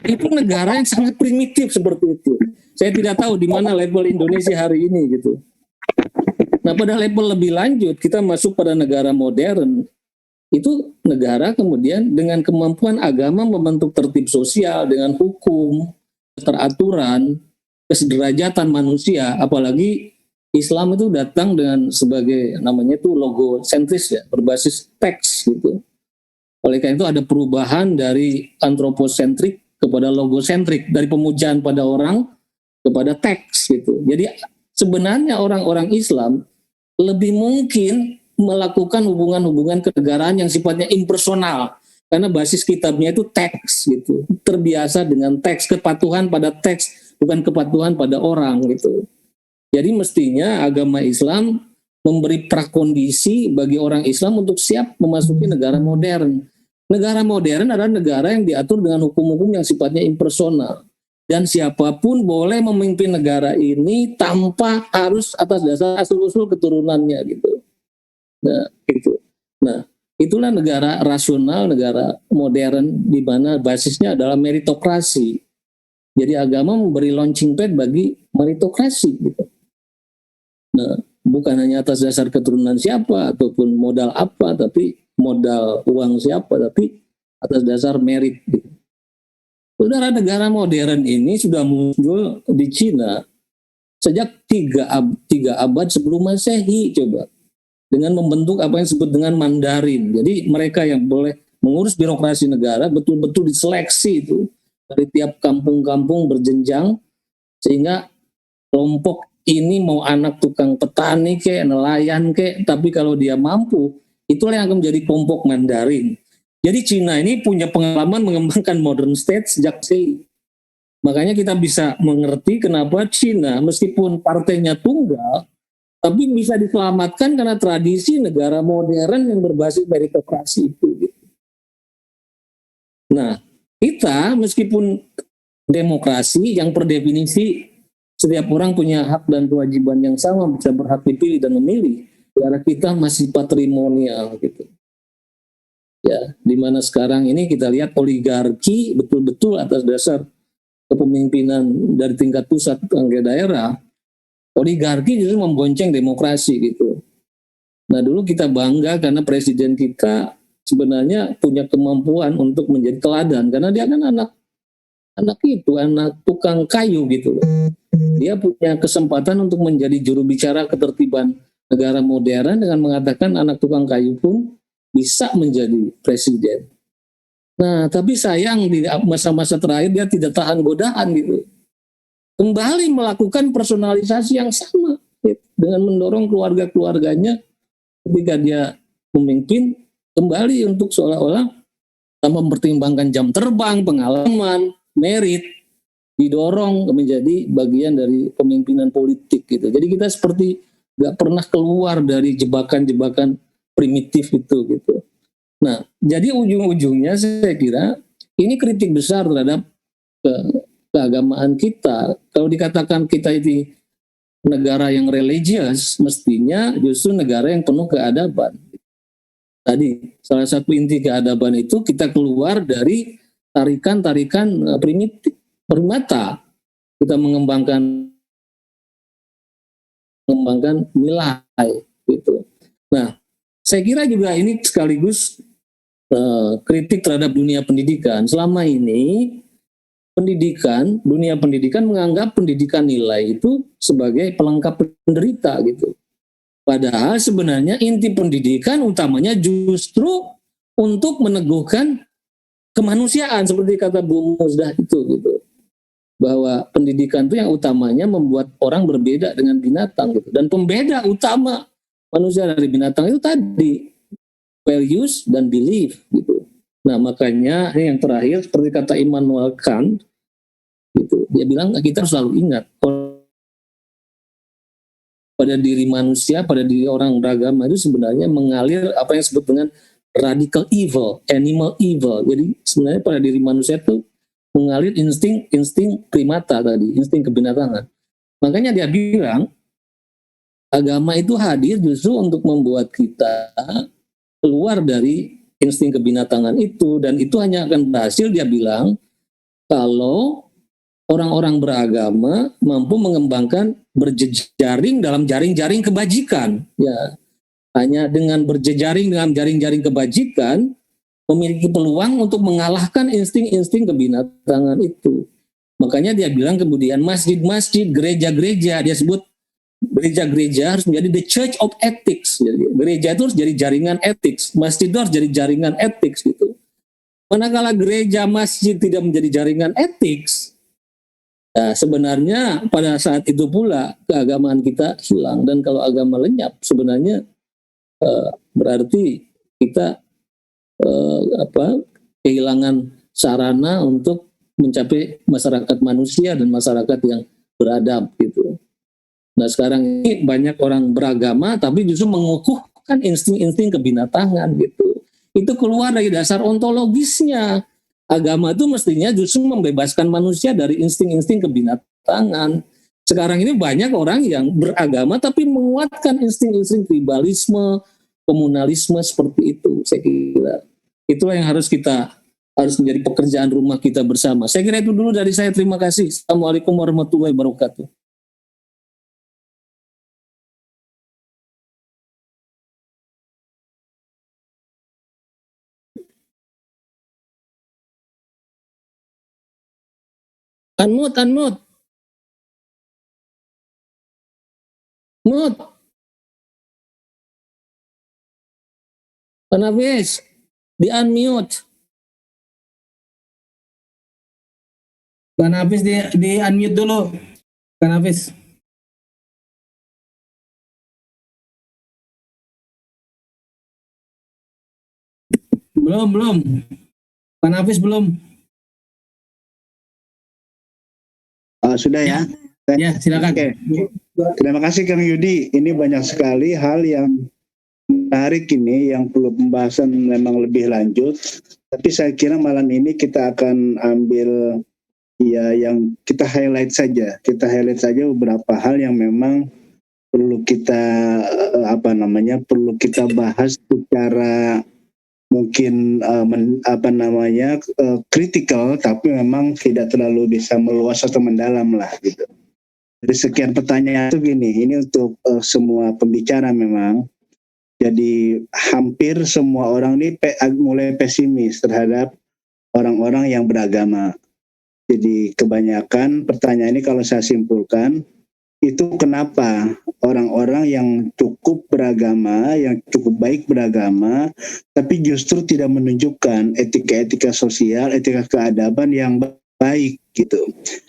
Itu negara yang sangat primitif seperti itu. Saya tidak tahu di mana level Indonesia hari ini gitu. Nah, pada level lebih lanjut kita masuk pada negara modern. Itu negara kemudian dengan kemampuan agama membentuk tertib sosial dengan hukum, keteraturan, kesederajatan manusia, apalagi Islam itu datang dengan sebagai namanya itu logosentris ya, berbasis teks gitu. Oleh karena itu ada perubahan dari antroposentrik kepada logosentrik, dari pemujaan pada orang kepada teks gitu. Jadi sebenarnya orang-orang Islam lebih mungkin melakukan hubungan-hubungan kenegaraan yang sifatnya impersonal, karena basis kitabnya itu teks gitu. Terbiasa dengan teks, kepatuhan pada teks, bukan kepatuhan pada orang gitu. Jadi mestinya agama Islam memberi prakondisi bagi orang Islam untuk siap memasuki negara modern. Negara modern adalah negara yang diatur dengan hukum-hukum yang sifatnya impersonal. Dan siapapun boleh memimpin negara ini tanpa harus atas dasar asal-usul keturunannya gitu. Nah, gitu. Nah, itulah negara rasional, negara modern di mana basisnya adalah meritokrasi. Jadi agama memberi launching pad bagi meritokrasi gitu. Nah, bukan hanya atas dasar keturunan siapa ataupun modal apa, tapi modal uang siapa, tapi atas dasar merit. Gitu. Saudara, negara modern ini sudah muncul di Cina sejak 3 abad sebelum Masehi, coba, dengan membentuk apa yang disebut dengan Mandarin. Jadi mereka yang boleh mengurus birokrasi negara betul-betul diseleksi itu dari tiap kampung-kampung berjenjang, sehingga kelompok ini mau anak tukang petani kek, nelayan kek, tapi kalau dia mampu, itulah yang akan menjadi kelompok Mandarin. Jadi Cina ini punya pengalaman mengembangkan modern state sejak Sei. Makanya kita bisa mengerti kenapa Cina meskipun partainya tunggal, tapi bisa diselamatkan karena tradisi negara modern yang berbasis meritokrasi itu. Nah, kita meskipun demokrasi yang per definisi setiap orang punya hak dan kewajiban yang sama, bisa berhak dipilih dan memilih. Karena kita masih patrimonial gitu. Ya, di mana sekarang ini kita lihat oligarki betul-betul atas dasar kepemimpinan dari tingkat pusat ke daerah, oligarki justru membonceng demokrasi gitu. Nah, dulu kita bangga karena presiden kita sebenarnya punya kemampuan untuk menjadi teladan karena dia kan anak tukang kayu gitu loh. Dia punya kesempatan untuk menjadi juru bicara ketertiban negara modern dengan mengatakan anak tukang kayu pun bisa menjadi presiden. Nah, tapi sayang di masa-masa terakhir dia tidak tahan godaan gitu. Kembali melakukan personalisasi yang sama gitu, dengan mendorong keluarga-keluarganya ketika dia memimpin kembali untuk seolah-olah tanpa mempertimbangkan jam terbang, pengalaman, merit, didorong menjadi bagian dari pemimpinan politik gitu. Jadi kita seperti nggak pernah keluar dari jebakan-jebakan primitif itu gitu. Nah, jadi ujung-ujungnya saya kira ini kritik besar terhadap keagamaan kita. Kalau dikatakan kita ini negara yang religius, mestinya justru negara yang penuh keadaban. Tadi salah satu inti keadaban itu kita keluar dari tarikan-tarikan primitif, primata. Kita mengembangkan nilai gitu. Nah, saya kira juga ini sekaligus kritik terhadap dunia pendidikan. Selama ini dunia pendidikan menganggap pendidikan nilai itu sebagai pelengkap penderita gitu. Padahal sebenarnya inti pendidikan utamanya justru untuk meneguhkan kemanusiaan seperti kata Bu Musdah itu gitu. Bahwa pendidikan itu yang utamanya membuat orang berbeda dengan binatang gitu. Dan pembeda utama manusia dari binatang itu tadi values dan belief gitu. Nah, makanya ini yang terakhir seperti kata Immanuel Kant gitu. Dia bilang kita harus selalu ingat pada diri manusia, pada diri orang beragama itu sebenarnya mengalir apa yang disebut dengan radical evil, animal evil. Jadi sebenarnya pada diri manusia itu mengalir insting primata tadi, insting kebinatangan. Makanya dia bilang agama itu hadir justru untuk membuat kita keluar dari insting kebinatangan itu, dan itu hanya akan berhasil dia bilang kalau orang-orang beragama mampu mengembangkan berjejaring dalam jaring-jaring kebajikan. Ya, hanya dengan berjejaring dalam jaring-jaring kebajikan memiliki peluang untuk mengalahkan insting-insting kebinatangan itu. Makanya dia bilang kemudian masjid-masjid, gereja-gereja, dia sebut gereja-gereja harus menjadi the church of ethics. Jadi, gereja itu harus jadi jaringan ethics, masjid itu harus jadi jaringan ethics gitu. Manakala gereja, masjid tidak menjadi jaringan ethics, nah, sebenarnya pada saat itu pula keagamaan kita hilang. Dan kalau agama lenyap sebenarnya berarti kita kehilangan sarana untuk mencapai masyarakat manusia dan masyarakat yang beradab gitu. Nah, sekarang ini banyak orang beragama tapi justru mengukuhkan insting-insting kebinatangan gitu. Itu keluar dari dasar ontologisnya. Agama itu mestinya justru membebaskan manusia dari insting-insting kebinatangan. Sekarang ini banyak orang yang beragama tapi menguatkan insting-insting tribalisme, komunalisme seperti itu. Saya kira itulah yang harus menjadi pekerjaan rumah kita bersama. Saya kira itu dulu dari saya. Terima kasih. Assalamualaikum warahmatullahi wabarakatuh. Unmute. Mute. Panabes, di-unmute. Panabes di-unmute dulu. Panabes. Belum. Panabes belum. Sudah ya? Ya, silakan. Oke. Terima kasih Kang Yudi. Ini banyak sekali hal yang menarik ini yang perlu pembahasan memang lebih lanjut. Tapi saya kira malam ini kita akan ambil ya yang kita highlight saja. Kita highlight saja beberapa hal yang memang perlu kita perlu kita bahas secara mungkin kritikal, tapi memang tidak terlalu bisa meluas atau mendalam lah gitu. Dari sekian pertanyaan itu gini, ini untuk semua pembicara memang. Jadi hampir semua orang ini mulai pesimis terhadap orang-orang yang beragama. Jadi kebanyakan pertanyaan ini kalau saya simpulkan, itu kenapa orang-orang yang cukup beragama, yang cukup baik beragama, tapi justru tidak menunjukkan etika-etika sosial, etika keadaban yang baik gitu.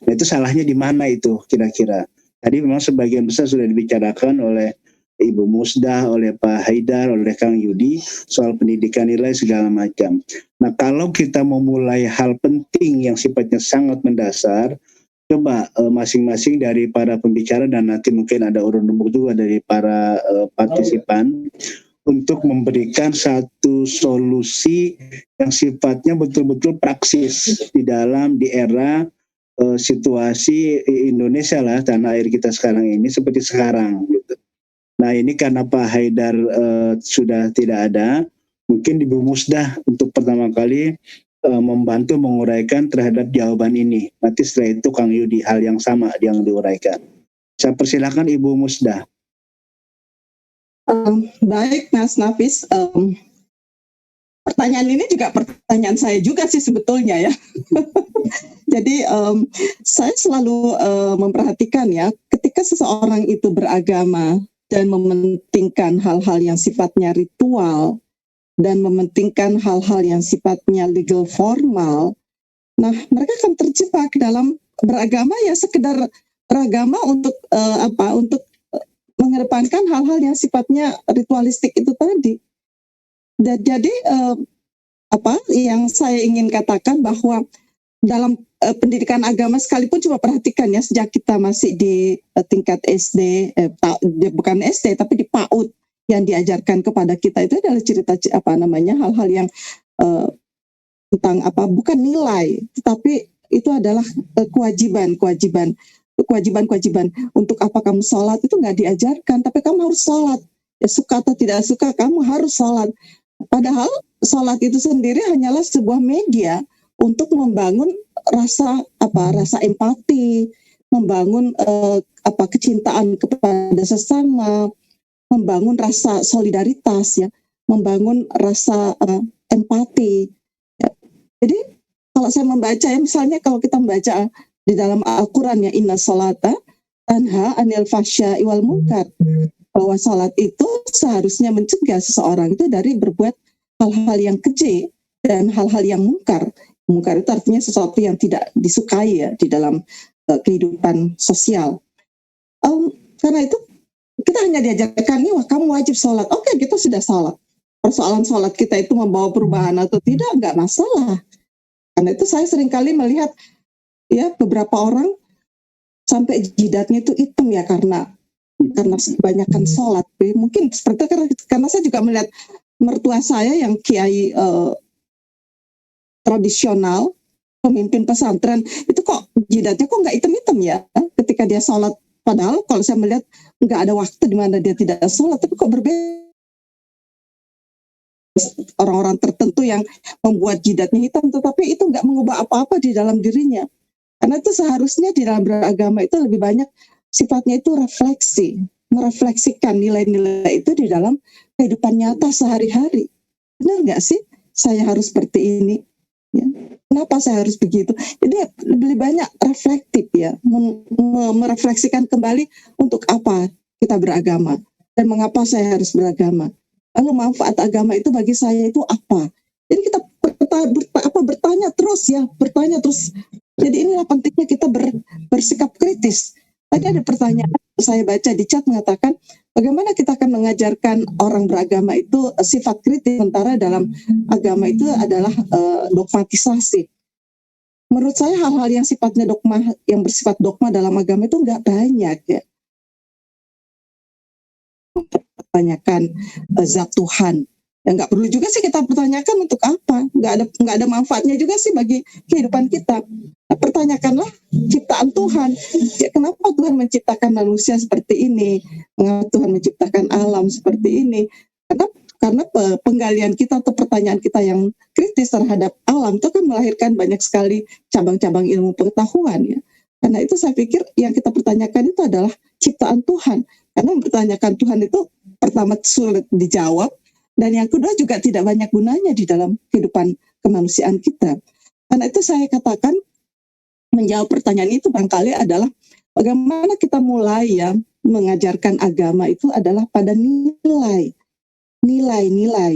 Nah itu salahnya di mana itu kira-kira? Tadi memang sebagian besar sudah dibicarakan oleh Ibu Musdah, oleh Pak Haidar, oleh Kang Yudi soal pendidikan nilai segala macam. Nah kalau kita memulai hal penting yang sifatnya sangat mendasar, coba masing-masing dari para pembicara dan nanti mungkin ada urun rembuk juga dari para partisipan untuk memberikan satu solusi yang sifatnya betul-betul praksis di era situasi Indonesia lah, tanah air kita sekarang ini seperti sekarang gitu. Nah ini karena Pak Haidar sudah tidak ada, mungkin Ibu Musdah untuk pertama kali membantu menguraikan terhadap jawaban ini. Nanti setelah itu Kang Yudi hal yang sama yang diuraikan. Saya persilakan Ibu Musdah. Baik Mas Nafis, pertanyaan ini juga pertanyaan saya juga sih sebetulnya ya. Jadi saya selalu memperhatikan ya, ketika seseorang itu beragama dan mementingkan hal-hal yang sifatnya ritual dan mementingkan hal-hal yang sifatnya legal formal, nah mereka akan terjebak dalam beragama ya sekedar beragama untuk untuk mengedepankan hal-hal yang sifatnya ritualistik itu tadi. Dan jadi yang saya ingin katakan bahwa dalam pendidikan agama sekalipun coba perhatikan ya, sejak kita masih di tingkat SD, bukan SD tapi di PAUD, yang diajarkan kepada kita itu adalah cerita hal-hal yang tentang bukan nilai, tetapi itu adalah kewajiban untuk apa kamu sholat itu nggak diajarkan, tapi kamu harus sholat ya, suka atau tidak suka kamu harus sholat. Padahal sholat itu sendiri hanyalah sebuah media untuk membangun rasa empati, membangun kecintaan kepada sesama, membangun rasa solidaritas ya, membangun rasa empati. Ya. Jadi kalau saya membaca ya, misalnya kalau kita membaca di dalam Al-Quran ya, inna sholata tanha anil fahsya'i wal munkar, bahwa salat itu seharusnya mencegah seseorang itu dari berbuat hal-hal yang keji dan hal-hal yang mungkar. Mungkar itu artinya sesuatu yang tidak disukai ya di dalam kehidupan sosial. Karena itu kita hanya diajarkan nih, wah kamu wajib sholat. Oke, kita sudah sholat. Persoalan sholat kita itu membawa perubahan atau tidak, nggak masalah. Karena itu saya seringkali melihat ya beberapa orang sampai jidatnya itu hitam ya karena kebanyakan sholat. Mungkin seperti karena saya juga melihat mertua saya yang kiai tradisional, pemimpin pesantren, itu kok jidatnya kok nggak hitam-hitam ya ketika dia sholat. Padahal kalau saya melihat nggak ada waktu di mana dia tidak sholat, tapi kok berbeda. Orang-orang tertentu yang membuat jidatnya hitam, tetapi itu nggak mengubah apa-apa di dalam dirinya. Karena itu seharusnya di dalam beragama itu lebih banyak sifatnya itu refleksi, merefleksikan nilai-nilai itu di dalam kehidupan nyata sehari-hari. Benar nggak sih saya harus seperti ini? Ya. Kenapa saya harus begitu? Jadi lebih banyak reflektif ya, merefleksikan kembali untuk apa kita beragama dan mengapa saya harus beragama. Lalu manfaat agama itu bagi saya itu apa? Jadi kita bertanya terus ya, bertanya terus. Jadi inilah pentingnya kita bersikap kritis. Tadi ada pertanyaan saya baca di chat mengatakan bagaimana kita akan mengajarkan orang beragama itu sifat kritis, sementara dalam agama itu adalah dogmatisasi. Menurut saya hal-hal yang sifatnya dogma, yang bersifat dogma dalam agama itu nggak banyak ya. Pertanyakan zat Tuhan. Ya nggak perlu juga sih kita pertanyakan untuk apa. Nggak ada manfaatnya juga sih bagi kehidupan kita. Nah, pertanyakanlah ciptaan Tuhan. Ya, kenapa Tuhan menciptakan manusia seperti ini? Mengapa Tuhan menciptakan alam seperti ini? karena penggalian kita atau pertanyaan kita yang kritis terhadap alam itu kan melahirkan banyak sekali cabang-cabang ilmu pengetahuan ya. Karena itu saya pikir yang kita pertanyakan itu adalah ciptaan Tuhan. Karena mempertanyakan Tuhan itu pertama sulit dijawab, dan yang kedua juga tidak banyak gunanya di dalam kehidupan kemanusiaan kita. Karena itu saya katakan menjawab pertanyaan itu barangkali adalah bagaimana kita mulai ya mengajarkan agama itu adalah pada nilai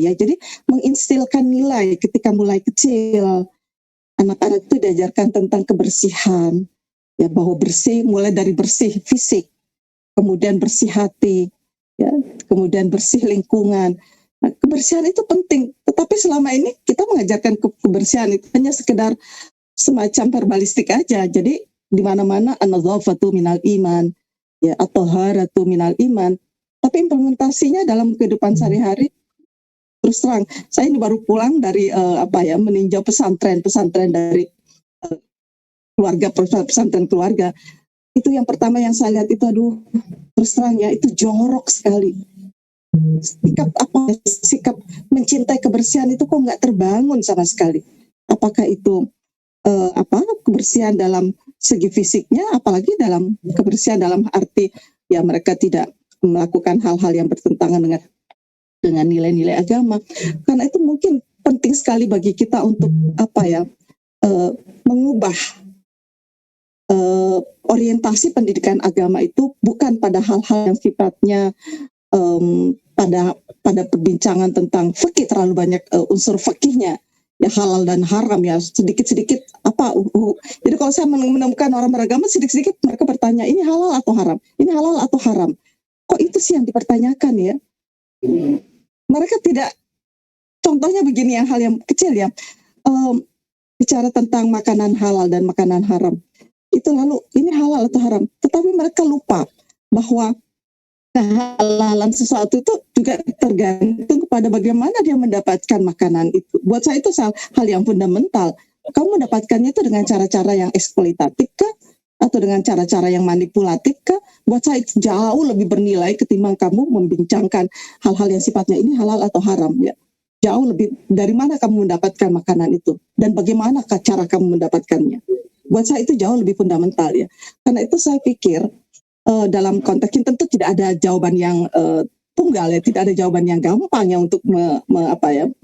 ya. Jadi menginstilkan nilai ketika mulai kecil. Anak-anak itu diajarkan tentang kebersihan, ya, bahwa bersih mulai dari bersih fisik, kemudian bersih hati, ya, kemudian bersih lingkungan. Nah, kebersihan itu penting, tetapi selama ini kita mengajarkan kebersihan itu hanya sekedar semacam verbalistik aja. Jadi di mana-mana an-nadzafatu minal iman, ya, atau haratu minal iman. Tapi implementasinya dalam kehidupan sehari-hari, terus terang, saya ini baru pulang dari meninjau pesantren dari keluarga, pesantren keluarga. Itu yang pertama yang saya lihat itu, aduh, terus terang ya, itu jorok sekali. Sikap mencintai kebersihan itu kok nggak terbangun sama sekali. Apakah itu kebersihan dalam segi fisiknya, apalagi dalam kebersihan dalam arti ya mereka tidak melakukan hal-hal yang bertentangan dengan nilai-nilai agama. Karena itu mungkin penting sekali bagi kita untuk mengubah orientasi pendidikan agama itu bukan pada hal-hal yang sifatnya pada perbincangan tentang fikih, terlalu banyak unsur fikihnya, ya, halal dan haram, ya, sedikit-sedikit jadi kalau saya menemukan orang beragama, sedikit-sedikit mereka bertanya, ini halal atau haram, ini halal atau haram, kok itu sih yang dipertanyakan ya. Mereka tidak, contohnya begini, yang hal yang kecil ya, bicara tentang makanan halal dan makanan haram, itu lalu ini halal atau haram, tetapi mereka lupa bahwa kehalalan sesuatu itu juga tergantung kepada bagaimana dia mendapatkan makanan itu. Buat saya itu hal yang fundamental. Kamu mendapatkannya itu dengan cara-cara yang eksploitatif kah? Atau dengan cara-cara yang manipulatif kah? Buat saya itu jauh lebih bernilai ketimbang kamu membincangkan hal-hal yang sifatnya ini halal atau haram. Ya. Jauh lebih, dari mana kamu mendapatkan makanan itu? Dan bagaimana cara kamu mendapatkannya? Buat saya itu jauh lebih fundamental ya. Karena itu saya pikir dalam konteks ini tentu tidak ada jawaban yang tunggal ya, tidak ada jawaban yang gampang ya untuk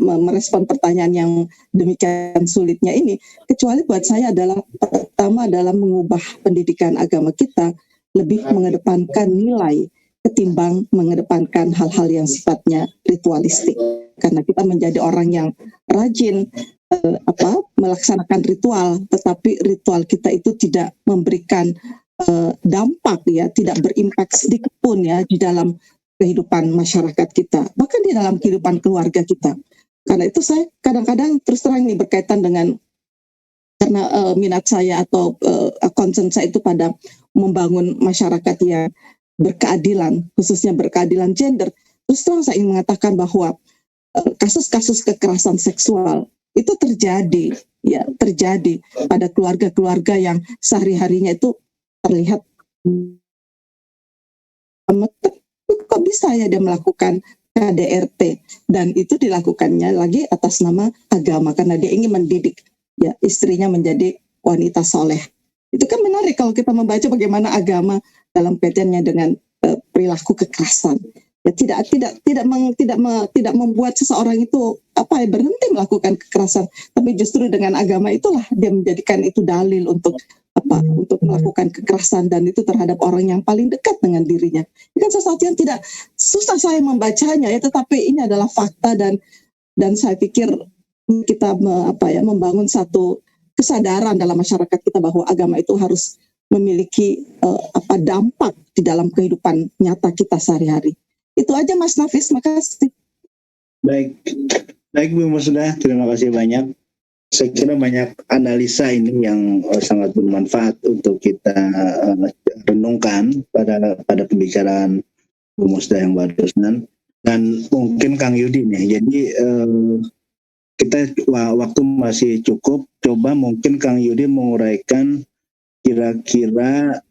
merespon pertanyaan yang demikian sulitnya ini, kecuali buat saya adalah pertama adalah mengubah pendidikan agama kita lebih mengedepankan nilai ketimbang mengedepankan hal-hal yang sifatnya ritualistik, karena kita menjadi orang yang rajin melaksanakan ritual, tetapi ritual kita itu tidak memberikan dampak ya, tidak berimpak sedikit pun ya di dalam kehidupan masyarakat kita, bahkan di dalam kehidupan keluarga kita. Karena itu saya kadang-kadang terus terang ini berkaitan dengan karena minat saya atau concern saya itu pada membangun masyarakat yang berkeadilan, khususnya berkeadilan gender. Terus terang saya ingin mengatakan bahwa kasus-kasus kekerasan seksual itu terjadi pada keluarga-keluarga yang sehari-harinya itu terlihat kok bisa ya dia melakukan KDRT, dan itu dilakukannya lagi atas nama agama karena dia ingin mendidik ya istrinya menjadi wanita soleh. Itu kan menarik kalau kita membaca bagaimana agama dalam kaitannya dengan perilaku kekerasan. Ya tidak membuat seseorang itu berhenti melakukan kekerasan, tapi justru dengan agama itulah dia menjadikan itu dalil untuk melakukan kekerasan, dan itu terhadap orang yang paling dekat dengan dirinya. Ini kan sesuatu yang tidak susah saya membacanya ya, tetapi ini adalah fakta, dan saya pikir kita membangun satu kesadaran dalam masyarakat kita bahwa agama itu harus memiliki dampak di dalam kehidupan nyata kita sehari-hari. Itu aja Mas Nafis, makasih. Baik Bu Musda, terima kasih banyak. Saya kira banyak analisa ini yang sangat bermanfaat untuk kita renungkan pada pembicaraan Bu Musda yang barusan. Dan mungkin Kang Yudi nih, jadi kita waktu masih cukup, coba mungkin Kang Yudi menguraikan kira-kira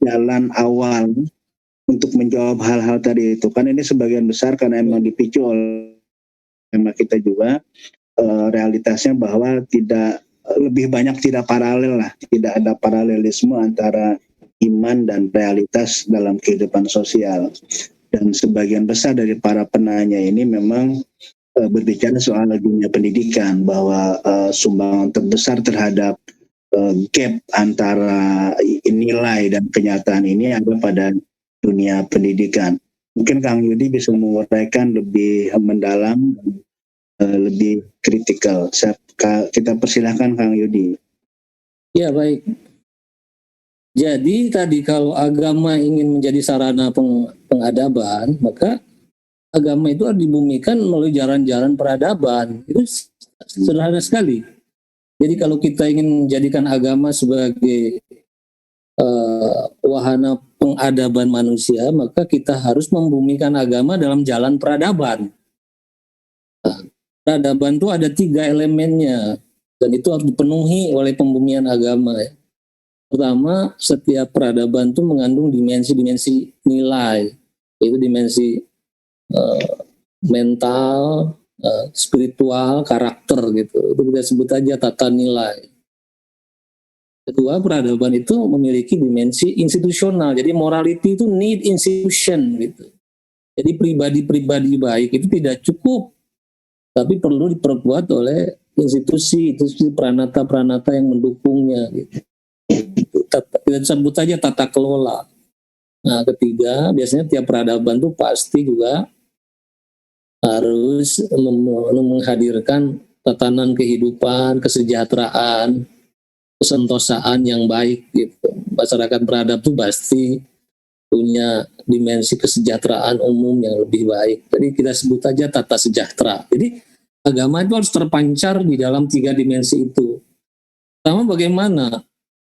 jalan awal untuk menjawab hal-hal tadi itu. Kan ini sebagian besar karena emang dipicu oleh tema kita juga, realitasnya bahwa tidak lebih banyak tidak paralel lah, tidak ada paralelisme antara iman dan realitas dalam kehidupan sosial. Dan sebagian besar dari para penanya ini memang berbicara soal dunia pendidikan, bahwa sumbangan terbesar terhadap gap antara nilai dan kenyataan ini ada pada dunia pendidikan. Mungkin Kang Yudi bisa menguraikan lebih mendalam, lebih kritikal. Kita persilahkan Kang Yudi. Ya, baik. Jadi tadi kalau agama ingin menjadi sarana pengadaban, maka agama itu harus dibumikan melalui jalan-jalan peradaban. Itu sederhana sekali. Jadi kalau kita ingin menjadikan agama sebagai wahana pengadaban manusia, maka kita harus membumikan agama dalam jalan peradaban. Nah, peradaban itu ada 3 elemennya, dan itu harus dipenuhi oleh pembumian agama. Pertama, setiap peradaban itu mengandung dimensi-dimensi nilai, yaitu dimensi mental, spiritual, karakter gitu. Itu kita sebut aja tata nilai. Kedua, peradaban itu memiliki dimensi institusional. Jadi morality itu need institution gitu. Jadi pribadi-pribadi baik itu tidak cukup, tapi perlu diperkuat oleh institusi peranata-peranata yang mendukungnya gitu. Kita sebut aja tata kelola. Nah, ketiga, biasanya tiap peradaban itu pasti juga harus menghadirkan tatanan kehidupan, kesejahteraan, kesentosaan yang baik gitu. Masyarakat beradab itu pasti punya dimensi kesejahteraan umum yang lebih baik. Jadi kita sebut aja tata sejahtera. Jadi agama itu harus terpancar di dalam 3 dimensi itu. Pertama, bagaimana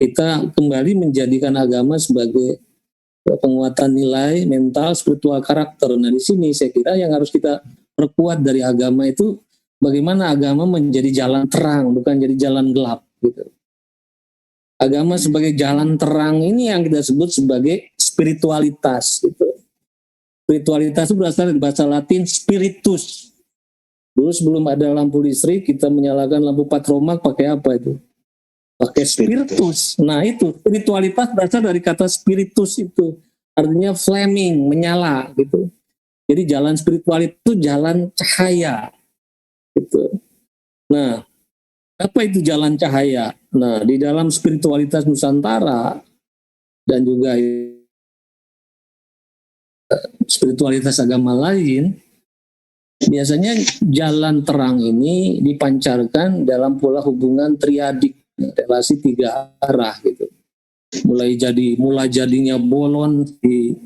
kita kembali menjadikan agama sebagai penguatan nilai, mental, spiritual, karakter. Nah, di sini saya kira yang harus kita perkuat dari agama itu bagaimana agama menjadi jalan terang, bukan jadi jalan gelap gitu. Agama sebagai jalan terang ini yang kita sebut sebagai spiritualitas gitu. Spiritualitas itu berasal dari bahasa Latin spiritus. Dulu sebelum ada lampu listrik, kita menyalakan lampu patromak pakai apa itu? Pakai spiritus. Nah, itu spiritualitas berasal dari kata spiritus itu. Artinya flaming, menyala gitu. Jadi jalan spiritual itu jalan cahaya gitu. Nah, apa itu jalan cahaya? Nah, di dalam spiritualitas Nusantara dan juga spiritualitas agama lain, biasanya jalan terang ini dipancarkan dalam pola hubungan triadik, relasi 3 arah gitu. Mulai jadinya Bolon di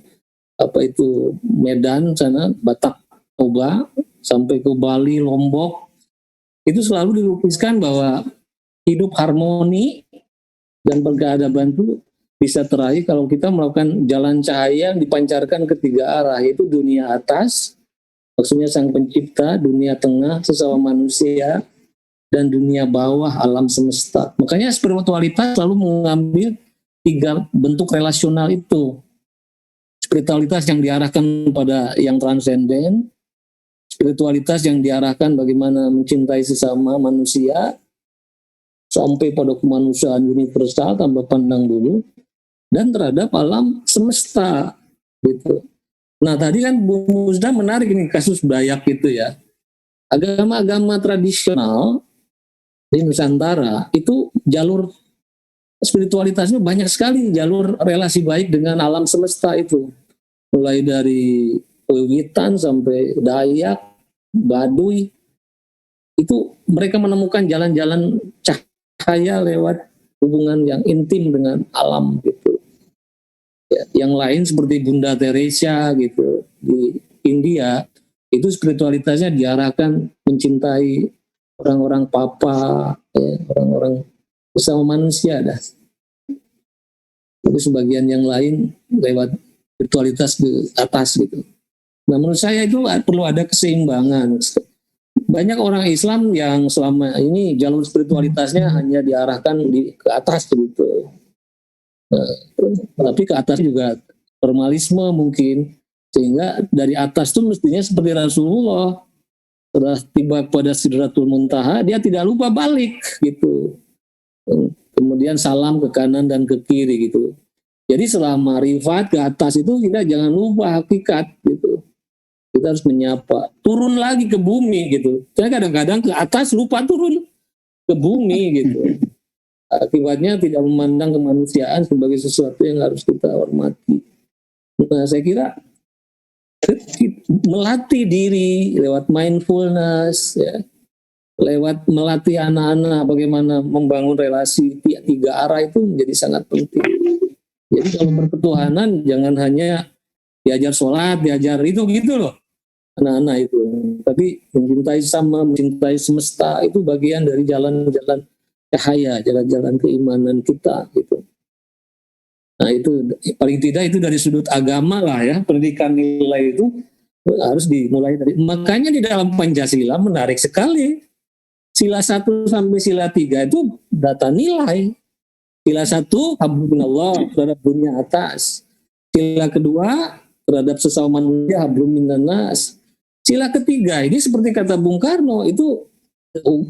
Medan sana, Batak Toba, sampai ke Bali, Lombok, itu selalu dilukiskan bahwa hidup harmoni dan peradaban itu bisa teraih kalau kita melakukan jalan cahaya yang dipancarkan ke 3 arah, yaitu dunia atas, maksudnya Sang Pencipta, dunia tengah, sesama manusia, dan dunia bawah, alam semesta. Makanya spiritualitas selalu mengambil 3 bentuk relasional itu. Spiritualitas yang diarahkan pada yang transenden, spiritualitas yang diarahkan bagaimana mencintai sesama manusia, sampai pada kemanusiaan universal tanpa pandang bulu, dan terhadap alam semesta gitu. Nah, tadi kan Bu Musda menarik ini kasus Dayak gitu ya. Agama-agama tradisional di Nusantara itu jalur spiritualitasnya banyak sekali, jalur relasi baik dengan alam semesta itu. Mulai dari Wiwitan sampai Dayak, Baduy, itu mereka menemukan jalan-jalan cahaya lewat hubungan yang intim dengan alam gitu. Ya, yang lain seperti Bunda Teresa gitu di India, itu spiritualitasnya diarahkan mencintai orang-orang papa, ya, orang-orang bersama manusia dah. Tapi sebagian yang lain lewat spiritualitas ke atas gitu. Nah, menurut saya itu perlu ada keseimbangan. Banyak orang Islam yang selama ini jalur spiritualitasnya hanya diarahkan ke atas gitu. Nah, tapi ke atas juga formalisme mungkin, sehingga dari atas tuh mestinya seperti Rasulullah setelah tiba pada Sidratul Muntaha dia tidak lupa balik gitu, kemudian salam ke kanan dan ke kiri gitu. Jadi selama rifat ke atas itu kita jangan lupa hakikat gitu. Kita harus menyapa, turun lagi ke bumi gitu. Saya kadang-kadang ke atas lupa turun ke bumi gitu. Akibatnya tidak memandang kemanusiaan sebagai sesuatu yang harus kita hormati. Nah, saya kira melatih diri lewat mindfulness, ya, lewat melatih anak-anak bagaimana membangun relasi tiga arah itu menjadi sangat penting. Jadi kalau berketuhanan jangan hanya diajar sholat, diajar itu gitu loh anak-anak itu. Tapi mencintai sama, mencintai semesta itu bagian dari jalan-jalan cahaya, jalan-jalan keimanan kita gitu. Nah itu paling tidak itu dari sudut agama lah ya, pendidikan nilai itu harus dimulai dari, makanya di dalam Pancasila menarik sekali. Sila 1 sampai sila 3 itu data nilai. Sila 1 hablumillah terhadap dunia atas. Sila kedua terhadap sesama manusia hablum minannas. Sila ketiga ini seperti kata Bung Karno itu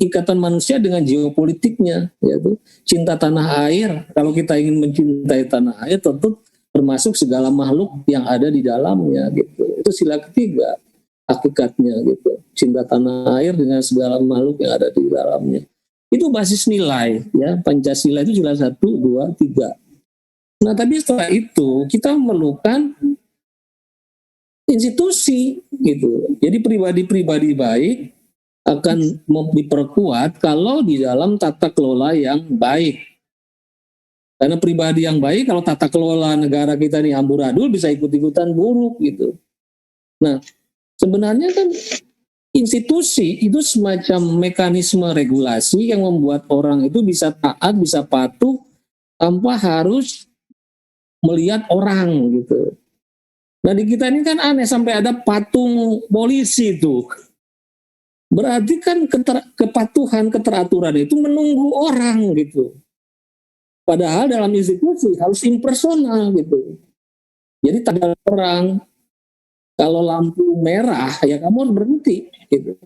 ikatan manusia dengan geopolitiknya, yaitu cinta tanah air. Kalau kita ingin mencintai tanah air, tentu termasuk segala makhluk yang ada di dalamnya gitu. Itu sila ketiga hakikatnya gitu. Cinta tanah air dengan segala makhluk yang ada di dalamnya. Itu basis nilai ya. Pancasila itu sila 1, 2, 3. Nah, tapi setelah itu kita memerlukan institusi gitu. Jadi pribadi-pribadi baik akan diperkuat kalau di dalam tata kelola yang baik. Karena pribadi yang baik, kalau tata kelola negara kita ini amburadul, bisa ikut-ikutan buruk gitu. Nah, sebenarnya kan institusi itu semacam mekanisme regulasi yang membuat orang itu bisa taat, bisa patuh tanpa harus melihat orang gitu. Nah di kita ini kan aneh sampai ada patung polisi tuh. Berarti kan kepatuhan, keteraturan itu menunggu orang gitu. Padahal dalam institusi harus impersonal gitu. Jadi tak ada orang, kalau lampu merah ya kamu harus berhenti gitu.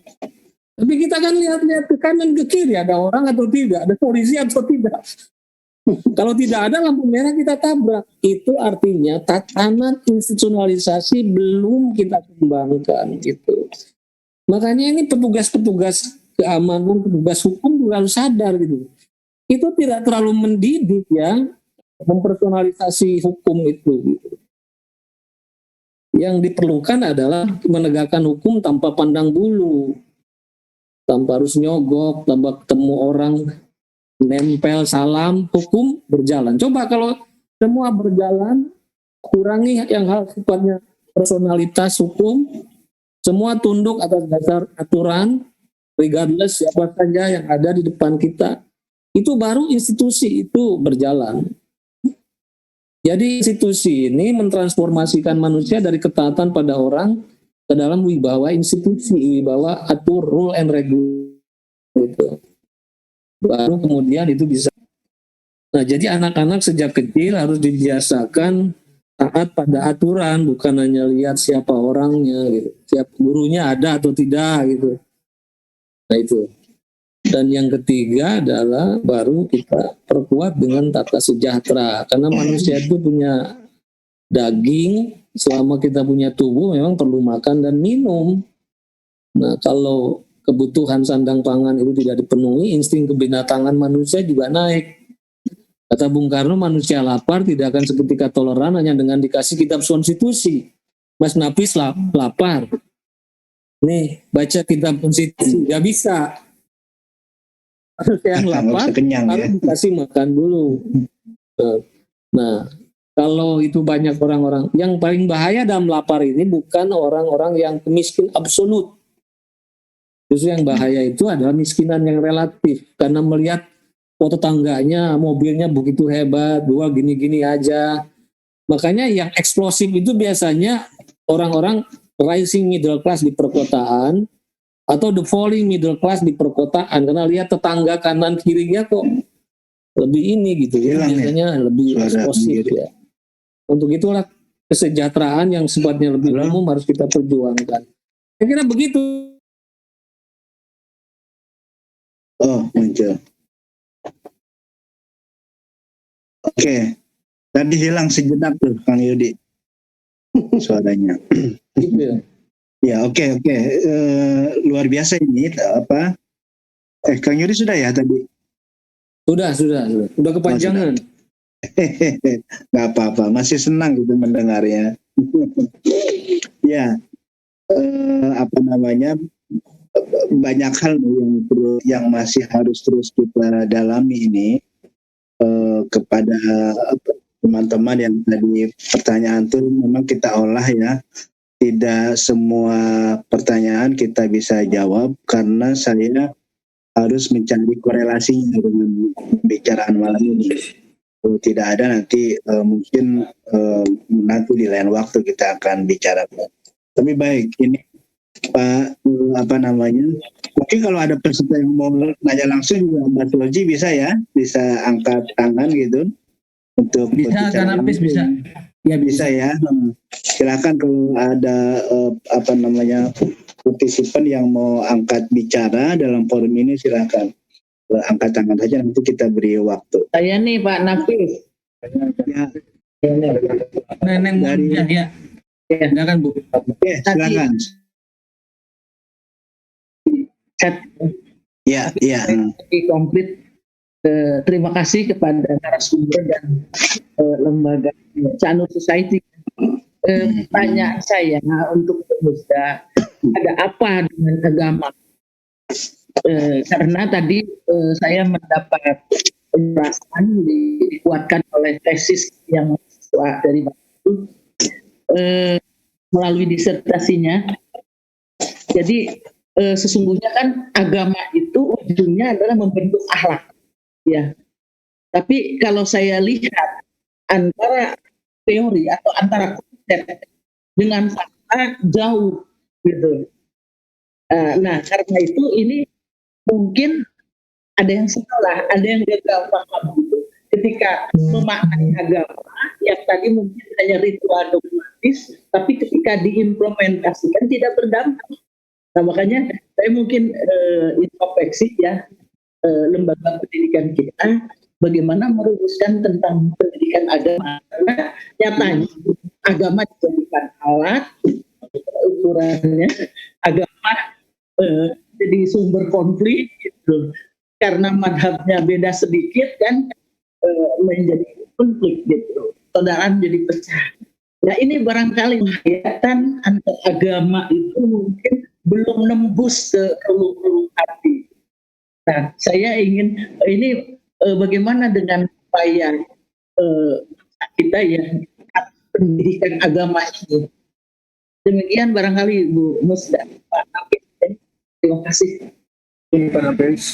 Tapi kita kan lihat-lihat ke kanan ke kiri, ada orang atau tidak, ada polisi atau tidak. Kalau tidak ada lampu merah kita tabrak. Itu artinya tatanan institusionalisasi belum kita kembangkan gitu. Makanya ini petugas-petugas keamanan, petugas hukum juga harus sadar gitu. Itu tidak terlalu mendidik ya, mempersonalisasi hukum itu gitu. Yang diperlukan adalah menegakkan hukum tanpa pandang bulu, tanpa harus nyogok, tanpa ketemu orang, nempel salam, hukum berjalan. Coba kalau semua berjalan, kurangi yang hal sifatnya personalitas hukum, semua tunduk atas dasar aturan, regardless siapa saja yang ada di depan kita, itu baru institusi itu berjalan. Jadi institusi ini mentransformasikan manusia dari ketaatan pada orang ke dalam wibawa institusi, wibawa atur, rule and regulation gitu. Baru kemudian itu bisa. Nah, jadi anak-anak sejak kecil harus dibiasakan taat pada aturan, bukan hanya lihat siapa orangnya gitu. Siapa gurunya ada atau tidak gitu. Nah, itu. Dan yang ketiga adalah baru kita perkuat dengan tata sejahtera. Karena manusia itu punya daging, selama kita punya tubuh memang perlu makan dan minum. Nah, kalau kebutuhan sandang pangan itu tidak dipenuhi, insting kebinatangan manusia juga naik. Kata Bung Karno, manusia lapar tidak akan seketika toleran hanya dengan dikasih kitab konstitusi. Mas Nafis lapar. Nih, baca kitab konstitusi. Gak bisa. Harus yang lapar, harus dikasih makan dulu. Nah, kalau itu banyak orang-orang, yang paling bahaya dalam lapar ini bukan orang-orang yang miskin absolut. Justru yang bahaya itu adalah miskinan yang relatif. Karena melihat foto tangganya, mobilnya begitu hebat, dua gini-gini aja. Makanya yang eksplosif itu biasanya orang-orang rising middle class di perkotaan, atau the falling middle class di perkotaan. Karena lihat tetangga kanan kirinya kok lebih ini gitu. Biasanya lebih eksplosif ya. Untuk itulah kesejahteraan yang sifatnya lebih umum harus kita perjuangkan. Saya kira begitu. Oh, muncul. Oke. Tadi hilang sejenak tuh Kang Yudi suaranya. Gitu ya. Ya, oke. Luar biasa ini apa? Kang Yudi sudah ya tadi? Sudah kepanjangan. Nggak apa-apa, masih senang gitu mendengarnya. Ya, apa namanya, banyak hal yang masih harus terus kita dalami ini kepada teman-teman yang tadi pertanyaan tuh memang kita olah ya. Tidak semua pertanyaan kita bisa jawab karena saya harus mencari korelasinya dengan pembicaraan malam ini. Kalau tidak ada nanti mungkin nanti di lain waktu kita akan bicara. Tapi baik, ini Pak apa namanya? Mungkin kalau ada peserta yang mau nanya langsung juga Mbak Soji bisa ya, bisa angkat tangan gitu untuk Bisa, berbicara Kanapis langsung. bisa. Ya Bisa ya. Silakan kalau ada apa namanya partisipan yang mau angkat bicara dalam forum ini silakan. Angkat tangan saja nanti kita beri waktu. Saya nih Pak Nafis. Ya, Neneng Dari- ya. Silakan Bu. oke, silakan. Chat Ya. komplit. Terima kasih kepada narasumber dan lembaga Channel Society. Pertanyaan saya untuk pemuda, ada apa dengan agama? Karena tadi saya mendapat penjelasan dikuatkan oleh tesis yang dari Pak itu melalui disertasinya. Jadi sesungguhnya kan agama itu ujungnya adalah membentuk akhlak, ya. Tapi kalau saya lihat antara teori atau antara konsep dengan fakta jauh, gitu. Nah, karena itu ini mungkin ada yang salah, ada yang gagal paham gitu. Ketika memaknai agama yang tadi mungkin hanya ritual dogmatis, tapi ketika diimplementasikan tidak berdampak. Nah, makanya saya mungkin introspeksi ya lembaga pendidikan kita bagaimana merumuskan tentang pendidikan agama, karena nyatanya agama dijadikan alat ukurannya agama jadi sumber konflik gitu. Karena madhabnya beda sedikit kan menjadi konflik gitu, persaudaraan jadi pecah. Nah ini barangkali kelihatan antar agama itu mungkin belum nembus ke relung-relung hati. Nah saya ingin ini bagaimana dengan upaya kita ya pendidikan agama ini. Demikian barangkali Bu Musda, Pak Nafis. Terima kasih. Pak Nafis.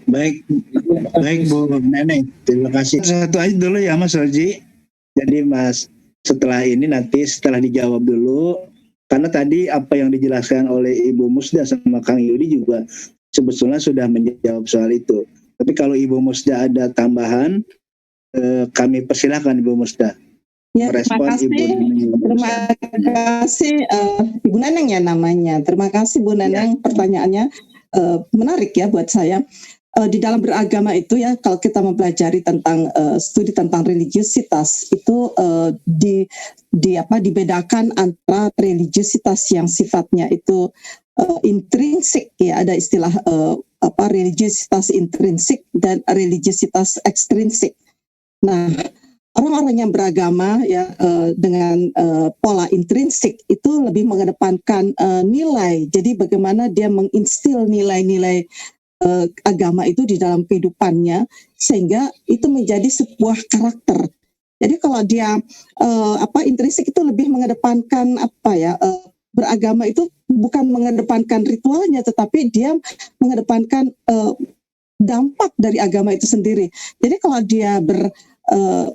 Baik Bu Neneng, terima kasih. Satu aja dulu ya Mas Roji. Jadi Mas setelah ini nanti setelah dijawab dulu, karena tadi apa yang dijelaskan oleh Ibu Musda sama Kang Yudi juga sebetulnya sudah menjawab soal itu. Tapi kalau Ibu Musda ada tambahan, kami persilakan Ibu Musda. Ya, terima kasih. Terima kasih Ibu Neneng ya namanya. Terima kasih Bu Neneng, pertanyaannya menarik ya buat saya. Di dalam beragama itu ya, kalau kita mempelajari tentang studi tentang religiusitas itu dibedakan antara religiusitas yang sifatnya itu intrinsik ya, ada istilah religiusitas intrinsik dan religiusitas ekstrinsik. Nah, orang-orang yang beragama ya dengan pola intrinsik itu lebih mengedepankan nilai. Jadi bagaimana dia menginstil nilai-nilai agama itu di dalam kehidupannya sehingga itu menjadi sebuah karakter. Jadi kalau dia intrinsik itu lebih mengedepankan beragama itu bukan mengedepankan ritualnya, tetapi dia mengedepankan dampak dari agama itu sendiri. Jadi kalau dia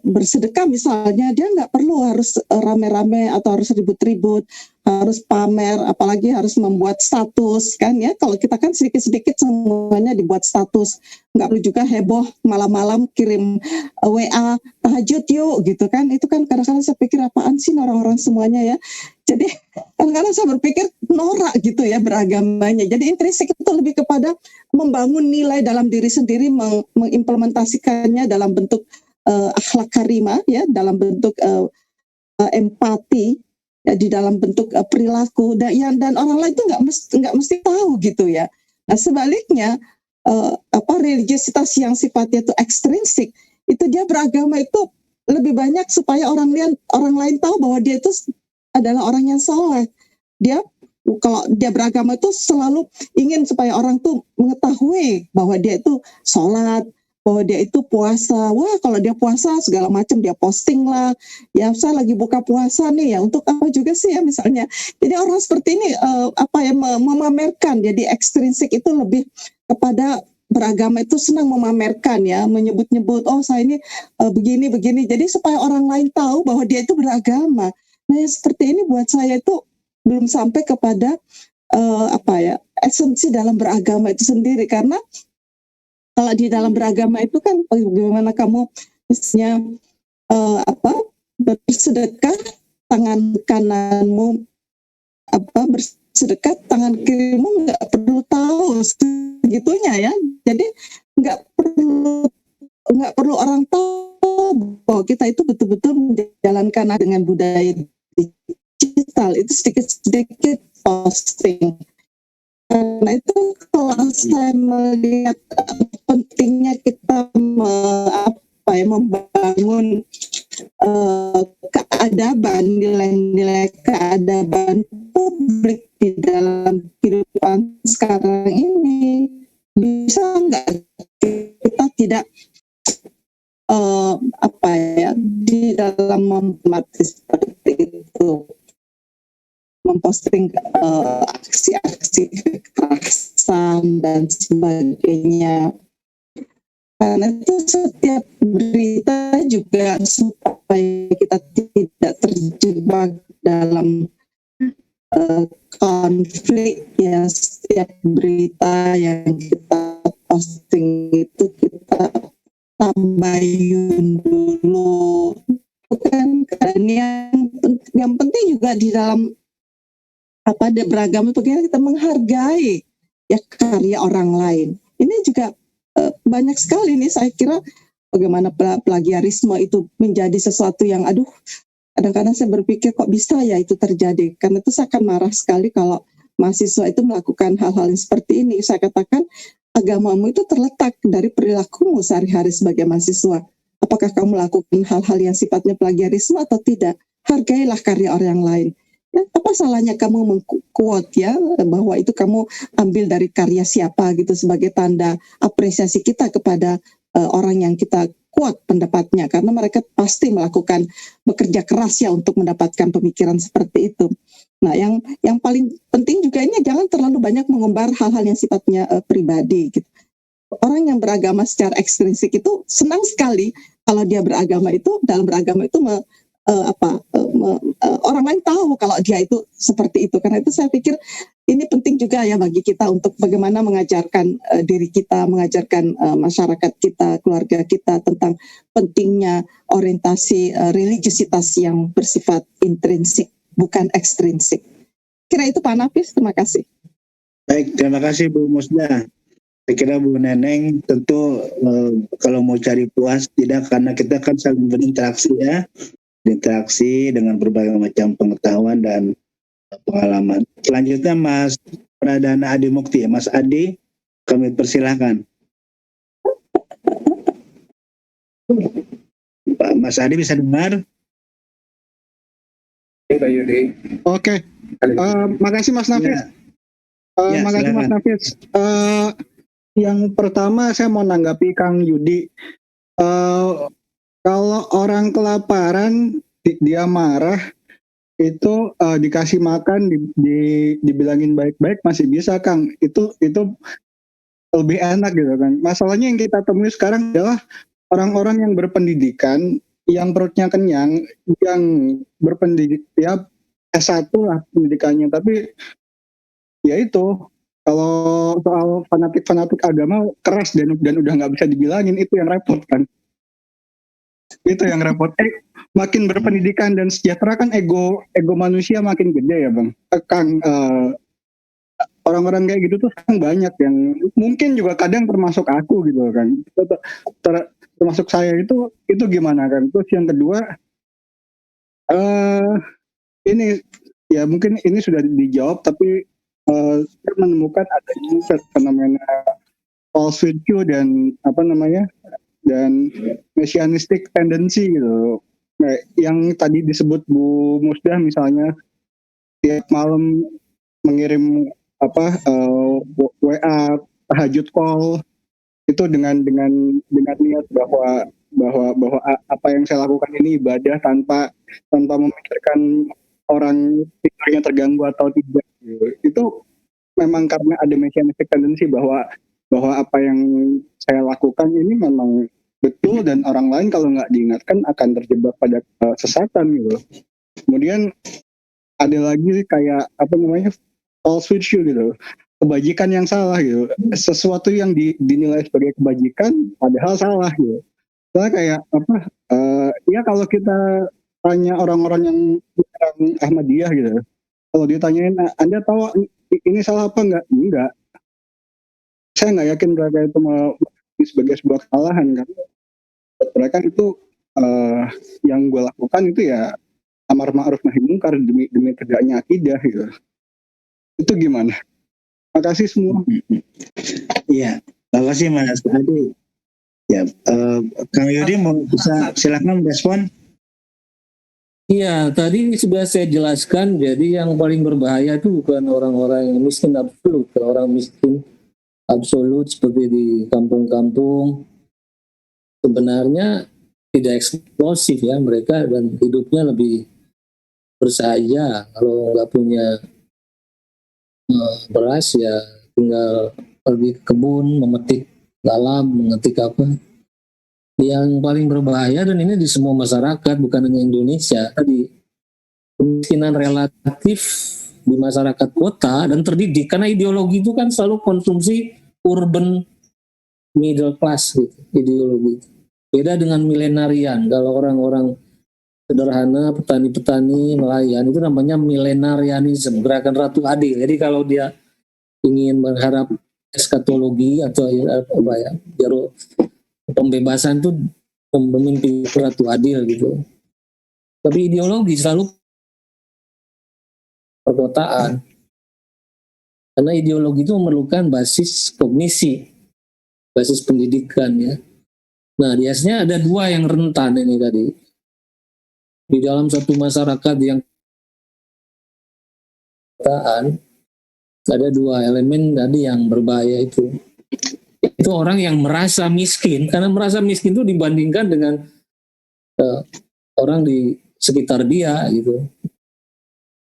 bersedekah misalnya, dia nggak perlu harus rame-rame atau harus ribut-ribut, harus pamer, apalagi harus membuat status kan ya. Kalau kita kan sedikit-sedikit semuanya dibuat status, nggak perlu juga heboh malam-malam kirim WA tahajud yuk gitu kan. Itu kan kadang-kadang saya pikir apaan sih orang-orang semuanya ya. Jadi kadang-kadang saya berpikir norak gitu ya beragamanya. Jadi intrinsik itu lebih kepada membangun nilai dalam diri sendiri, mengimplementasikannya dalam bentuk akhlak karimah ya, dalam bentuk empati ya, di dalam bentuk perilaku dan orang lain itu nggak mesti tahu gitu ya. Nah sebaliknya religiositas yang sifatnya itu ekstrinsik, itu dia beragama itu lebih banyak supaya orang lain tahu bahwa dia itu adalah orang yang soleh. Dia kalau dia beragama itu selalu ingin supaya orang tuh mengetahui bahwa dia itu sholat, bahwa dia itu puasa. Wah, kalau dia puasa segala macam dia posting lah. Ya, saya lagi buka puasa nih ya. Untuk apa juga sih ya misalnya. Jadi orang seperti ini memamerkan. Jadi ekstrinsik itu lebih kepada beragama itu senang memamerkan ya, menyebut-nyebut oh saya ini begini. Jadi supaya orang lain tahu bahwa dia itu beragama. Nah, yang seperti ini buat saya itu belum sampai kepada esensi dalam beragama itu sendiri, karena kalau di dalam beragama itu kan bagaimana kamu misalnya bersedekah tangan kananmu bersedekah tangan kirimu nggak perlu tahu segitunya ya. Jadi nggak perlu orang tahu bahwa kita itu betul-betul menjalankan dengan budaya digital itu sedikit posting. Karena itu kalau saya melihat pentingnya kita membangun keadaban, nilai-nilai keadaban publik di dalam kehidupan sekarang ini, bisa nggak kita tidak di dalam mempermati seperti itu, memposting aksi-aksi kekerasan dan sebagainya. Karena itu setiap berita juga supaya kita tidak terjebak dalam konflik ya, setiap berita yang kita posting itu kita tabayun dulu, bukan. Dan yang penting juga di dalam beragama itu kita menghargai ya karya orang lain. Ini juga banyak sekali nih saya kira bagaimana plagiarisme itu menjadi sesuatu yang kadang-kadang saya berpikir kok bisa ya itu terjadi. Karena itu saya akan marah sekali kalau mahasiswa itu melakukan hal-hal yang seperti ini. Saya katakan agamamu itu terletak dari perilakumu sehari-hari sebagai mahasiswa. Apakah kamu melakukan hal-hal yang sifatnya plagiarisme atau tidak? Hargailah karya orang lain. Ya, apa salahnya kamu meng-quote ya bahwa itu kamu ambil dari karya siapa gitu sebagai tanda apresiasi kita kepada orang yang kita quote pendapatnya, karena mereka pasti melakukan bekerja keras ya untuk mendapatkan pemikiran seperti itu. Nah, yang paling penting juga ini jangan terlalu banyak mengumbar hal-hal yang sifatnya pribadi gitu. Orang yang beragama secara ekstrinsik itu senang sekali kalau dia beragama itu dalam beragama itu orang lain tahu kalau dia itu seperti itu. Karena itu saya pikir ini penting juga ya bagi kita untuk bagaimana mengajarkan diri kita, mengajarkan masyarakat kita, keluarga kita tentang pentingnya orientasi religiositas yang bersifat intrinsik, bukan ekstrinsik. Kira itu Pak Nafis, terima kasih. Baik, terima kasih Bu Musda. Saya kira Bu Neneng tentu kalau mau cari puas tidak, karena kita kan saling berinteraksi ya. Interaksi dengan berbagai macam pengetahuan dan pengalaman. Selanjutnya Mas Pradana Adi Mukti. Mas Adi, kami persilahkan. Mas Adi bisa dengar? Oke. Makasih Mas Nafis. Makasih Mas Nafis. Yang pertama saya mau nanggapi Kang Yudi. Kalau orang kelaparan dia marah itu dikasih makan dibilangin baik-baik masih bisa Kang, itu lebih enak gitu kan. Masalahnya yang kita temui sekarang adalah orang-orang yang berpendidikan, yang perutnya kenyang, yang berpendidik ya S1 lah pendidikannya, tapi ya itu kalau soal fanatik agama keras dan udah nggak bisa dibilangin, itu yang repot kan. Itu yang repot. Makin berpendidikan dan sejahtera kan ego manusia makin gede ya bang. Kang, orang-orang kayak gitu tuh kan banyak yang mungkin juga kadang termasuk aku gitu kan. Termasuk saya itu gimana kan. Terus yang kedua, ini ya mungkin ini sudah dijawab, tapi saya menemukan adanya fenomena false virtue dan dan messianistic tendency gitu. Nah, yang tadi disebut Bu Musdah misalnya tiap malam mengirim WA tahajud call itu dengan niat bahwa apa yang saya lakukan ini ibadah tanpa memikirkan orang tidurnya terganggu atau tidak gitu. Itu memang karena ada messianistic tendency bahwa apa yang saya lakukan ini memang betul dan orang lain kalau nggak diingatkan akan terjebak pada kesesatan gitu. Kemudian ada lagi kayak false virtue gitu, kebajikan yang salah gitu, sesuatu yang dinilai sebagai kebajikan padahal salah gitu. Soalnya kayak ya kalau kita tanya orang-orang yang menyerang Ahmadiyah gitu, kalau ditanyain Anda tahu ini salah apa enggak, saya nggak yakin mereka itu mau sebagai sebuah kesalahan karena mereka itu yang gue lakukan itu ya amar ma'ruf nahi mungkar demi tegaknya akidah gitu. Itu gimana? Makasih semua. Iya, makasih Mas Adi. Ya, Kang Yudi mau bisa silakan respon. Iya, tadi sudah saya jelaskan. Jadi yang paling berbahaya itu bukan orang-orang yang miskin absolut, orang miskin absolut seperti di kampung-kampung. Sebenarnya tidak eksplosif ya mereka, dan hidupnya lebih bersahaja. Kalau nggak punya beras ya tinggal pergi ke kebun, memetik galam, mengetik apa. Yang paling berbahaya, dan ini di semua masyarakat bukan hanya Indonesia, tadi kemiskinan relatif di masyarakat kota dan terdidik, karena ideologi itu kan selalu konsumsi urban middle class gitu, ideologi itu. Beda dengan milenarian. Kalau orang-orang sederhana, petani-petani, nelayan, itu namanya milenarianism, gerakan Ratu Adil. Jadi kalau dia ingin berharap eskatologi atau pembebasan itu memimpin Ratu Adil gitu. Tapi ideologi selalu perkotaan. Karena ideologi itu memerlukan basis kognisi, basis pendidikan ya. Nah, biasanya ada dua yang rentan ini tadi. Di dalam satu masyarakat yang ada dua elemen tadi yang berbahaya itu. Itu orang yang merasa miskin, karena merasa miskin itu dibandingkan dengan orang di sekitar dia gitu.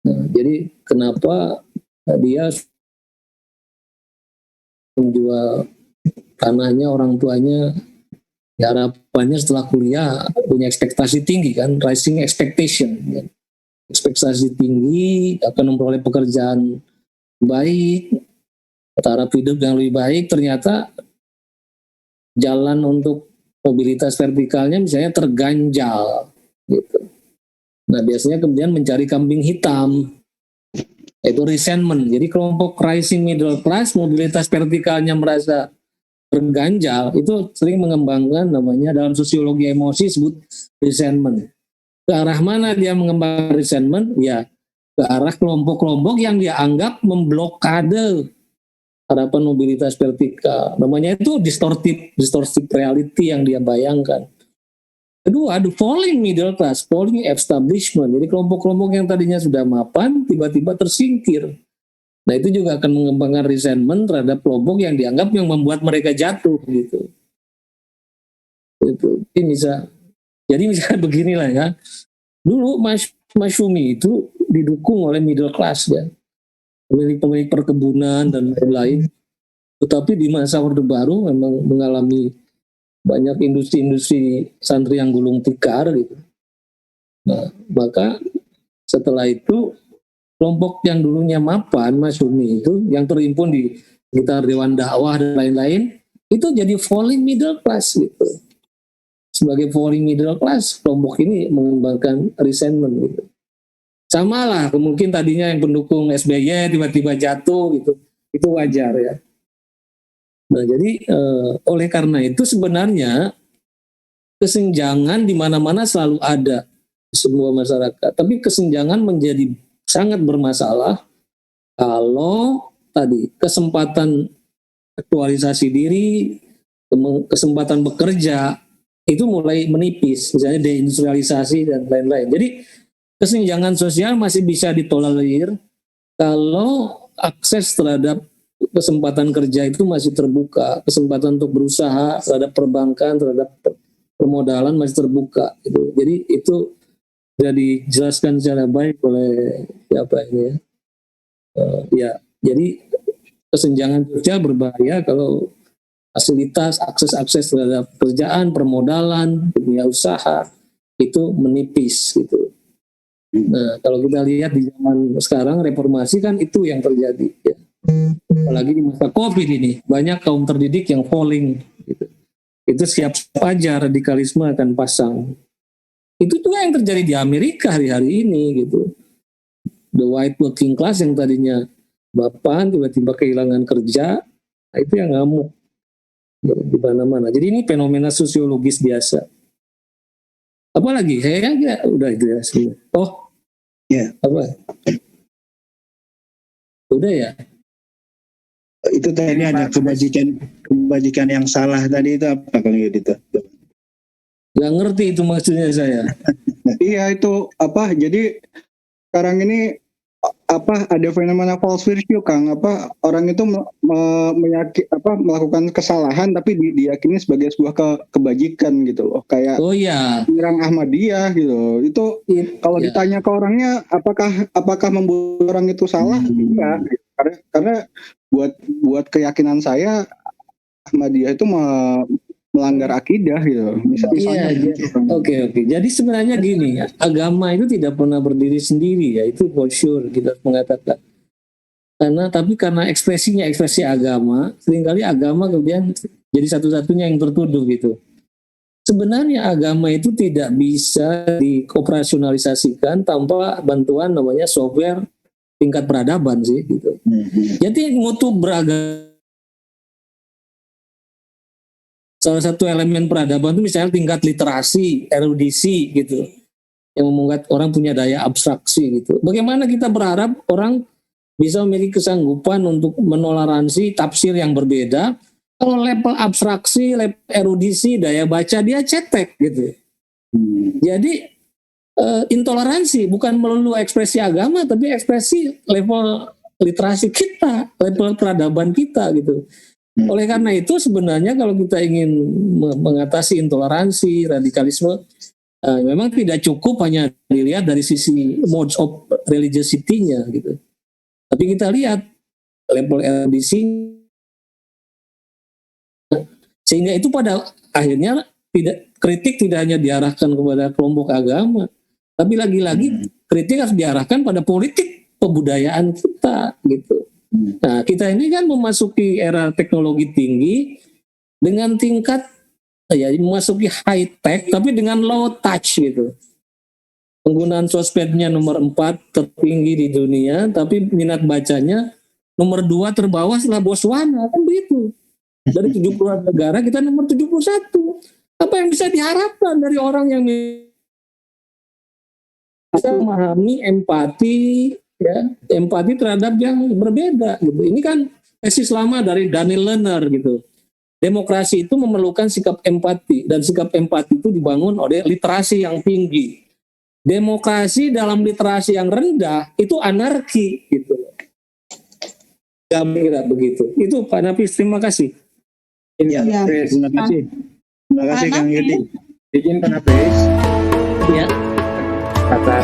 Nah, jadi kenapa dia menjual tanahnya orang tuanya? Ya, harapannya setelah kuliah punya ekspektasi tinggi kan, rising expectation. Ekspektasi tinggi, akan memperoleh pekerjaan baik, taraf hidup yang lebih baik. Ternyata jalan untuk mobilitas vertikalnya misalnya terganjal gitu. Nah, biasanya kemudian mencari kambing hitam, itu resentment. Jadi kelompok rising middle class, mobilitas vertikalnya merasa terganjal, itu sering mengembangkan namanya dalam sosiologi emosi disebut resentment. Ke arah mana dia mengembangkan resentment? Ya, ke arah kelompok-kelompok yang dia anggap memblokade harapan mobilitas vertikal. Namanya itu distortive reality yang dia bayangkan. Kedua, the falling middle class, falling establishment. Jadi kelompok-kelompok yang tadinya sudah mapan tiba-tiba tersingkir. Nah, itu juga akan mengembangkan resentment terhadap kelompok yang dianggap yang membuat mereka jatuh gitu. Ini jadi misalnya beginilah ya. Dulu Masyumi itu didukung oleh middle class ya, pemilik perkebunan dan lain-lain. Tetapi di masa Orde Baru memang mengalami banyak industri-industri santri yang gulung tikar gitu. Nah, maka setelah itu kelompok yang dulunya mapan Masyumi itu yang terhimpun di sekitar Dewan Dakwah dan lain-lain itu jadi falling middle class gitu. Sebagai falling middle class, kelompok ini mengembangkan resentment gitu. Sama lah, mungkin tadinya yang pendukung SBY tiba-tiba jatuh gitu, itu wajar ya. Nah jadi oleh karena itu sebenarnya kesenjangan di mana-mana selalu ada di semua masyarakat. Tapi kesenjangan menjadi sangat bermasalah kalau tadi kesempatan aktualisasi diri, kesempatan bekerja itu mulai menipis, misalnya deindustrialisasi dan lain-lain. Jadi kesenjangan sosial masih bisa ditolerir kalau akses terhadap kesempatan kerja itu masih terbuka, kesempatan untuk berusaha terhadap perbankan, terhadap permodalan masih terbuka. Gitu. Jadi itu sudah dijelaskan secara baik oleh siapa ini ya. Ya, jadi kesenjangan sosial berbahaya kalau fasilitas akses terhadap pekerjaan, permodalan, dunia usaha itu menipis gitu. Nah, kalau kita lihat di zaman sekarang reformasi kan itu yang terjadi ya. Apalagi di masa Covid ini banyak kaum terdidik yang falling gitu. Itu siap aja radikalisme akan pasang. Itu juga yang terjadi di Amerika hari-hari ini gitu. The white working class yang tadinya bapan tiba-tiba kehilangan kerja, nah itu yang ngamuk di mana-mana. Jadi ini fenomena sosiologis biasa. Apalagi ya udah itu ya semua. Oh, ya. Apa? Udah ya. Itu tadi ada kebajikan yang salah tadi itu apa Kang Yudi itu? Gak ngerti itu maksudnya saya. Iya itu apa? Jadi sekarang ini apa ada fenomena false virtue Kang, apa orang itu melakukan kesalahan tapi diyakini sebagai sebuah kebajikan gitu loh, kayak menyerang Ahmadiyah gitu. Itu kalau ditanya ke orangnya apakah membunuh orang itu salah? Enggak, karena buat keyakinan saya Ahmadiyah itu melanggar akidah gitu. Misalnya Oke. Jadi sebenarnya gini ya, agama itu tidak pernah berdiri sendiri ya, itu for sure kita mengatakan. Karena ekspresi agama, seringkali agama kemudian jadi satu-satunya yang tertuduh gitu. Sebenarnya agama itu tidak bisa dioperasionalisasikan tanpa bantuan namanya software tingkat peradaban sih gitu. Jadi mutu beragama. Salah satu elemen peradaban itu misalnya tingkat literasi, erudisi gitu, yang membuat orang punya daya abstraksi gitu. Bagaimana kita berharap orang bisa memiliki kesanggupan untuk menoleransi tafsir yang berbeda, kalau level abstraksi, level erudisi, daya baca dia cetek gitu. Jadi intoleransi bukan melulu ekspresi agama, tapi ekspresi level literasi kita, level peradaban kita gitu. Oleh karena itu sebenarnya kalau kita ingin mengatasi intoleransi, radikalisme, memang tidak cukup hanya dilihat dari sisi modes of religiosity-nya gitu. Tapi kita lihat level erudisi, sehingga itu pada akhirnya kritik tidak hanya diarahkan kepada kelompok agama, tapi lagi-lagi kritik harus diarahkan pada politik kebudayaan kita gitu. Nah, kita ini kan memasuki era teknologi tinggi dengan tingkat memasuki high tech tapi dengan low touch gitu. Penggunaan sosmednya nomor 4 tertinggi di dunia, tapi minat bacanya nomor 2 terbawah setelah Botswana, kan begitu. Dari 70 negara kita nomor 71. Apa yang bisa diharapkan dari orang yang bisa memahami empati terhadap yang berbeda gitu. Ini kan tesis lama dari Daniel Lerner gitu. Demokrasi itu memerlukan sikap empati, dan sikap empati itu dibangun oleh literasi yang tinggi. Demokrasi dalam literasi yang rendah itu anarki gitu. Kira begitu. Itu Pak Nafis, terima kasih. Terima kasih. Terima kasih Kang Yudi. Izin Pak Nafis. Ya. Kata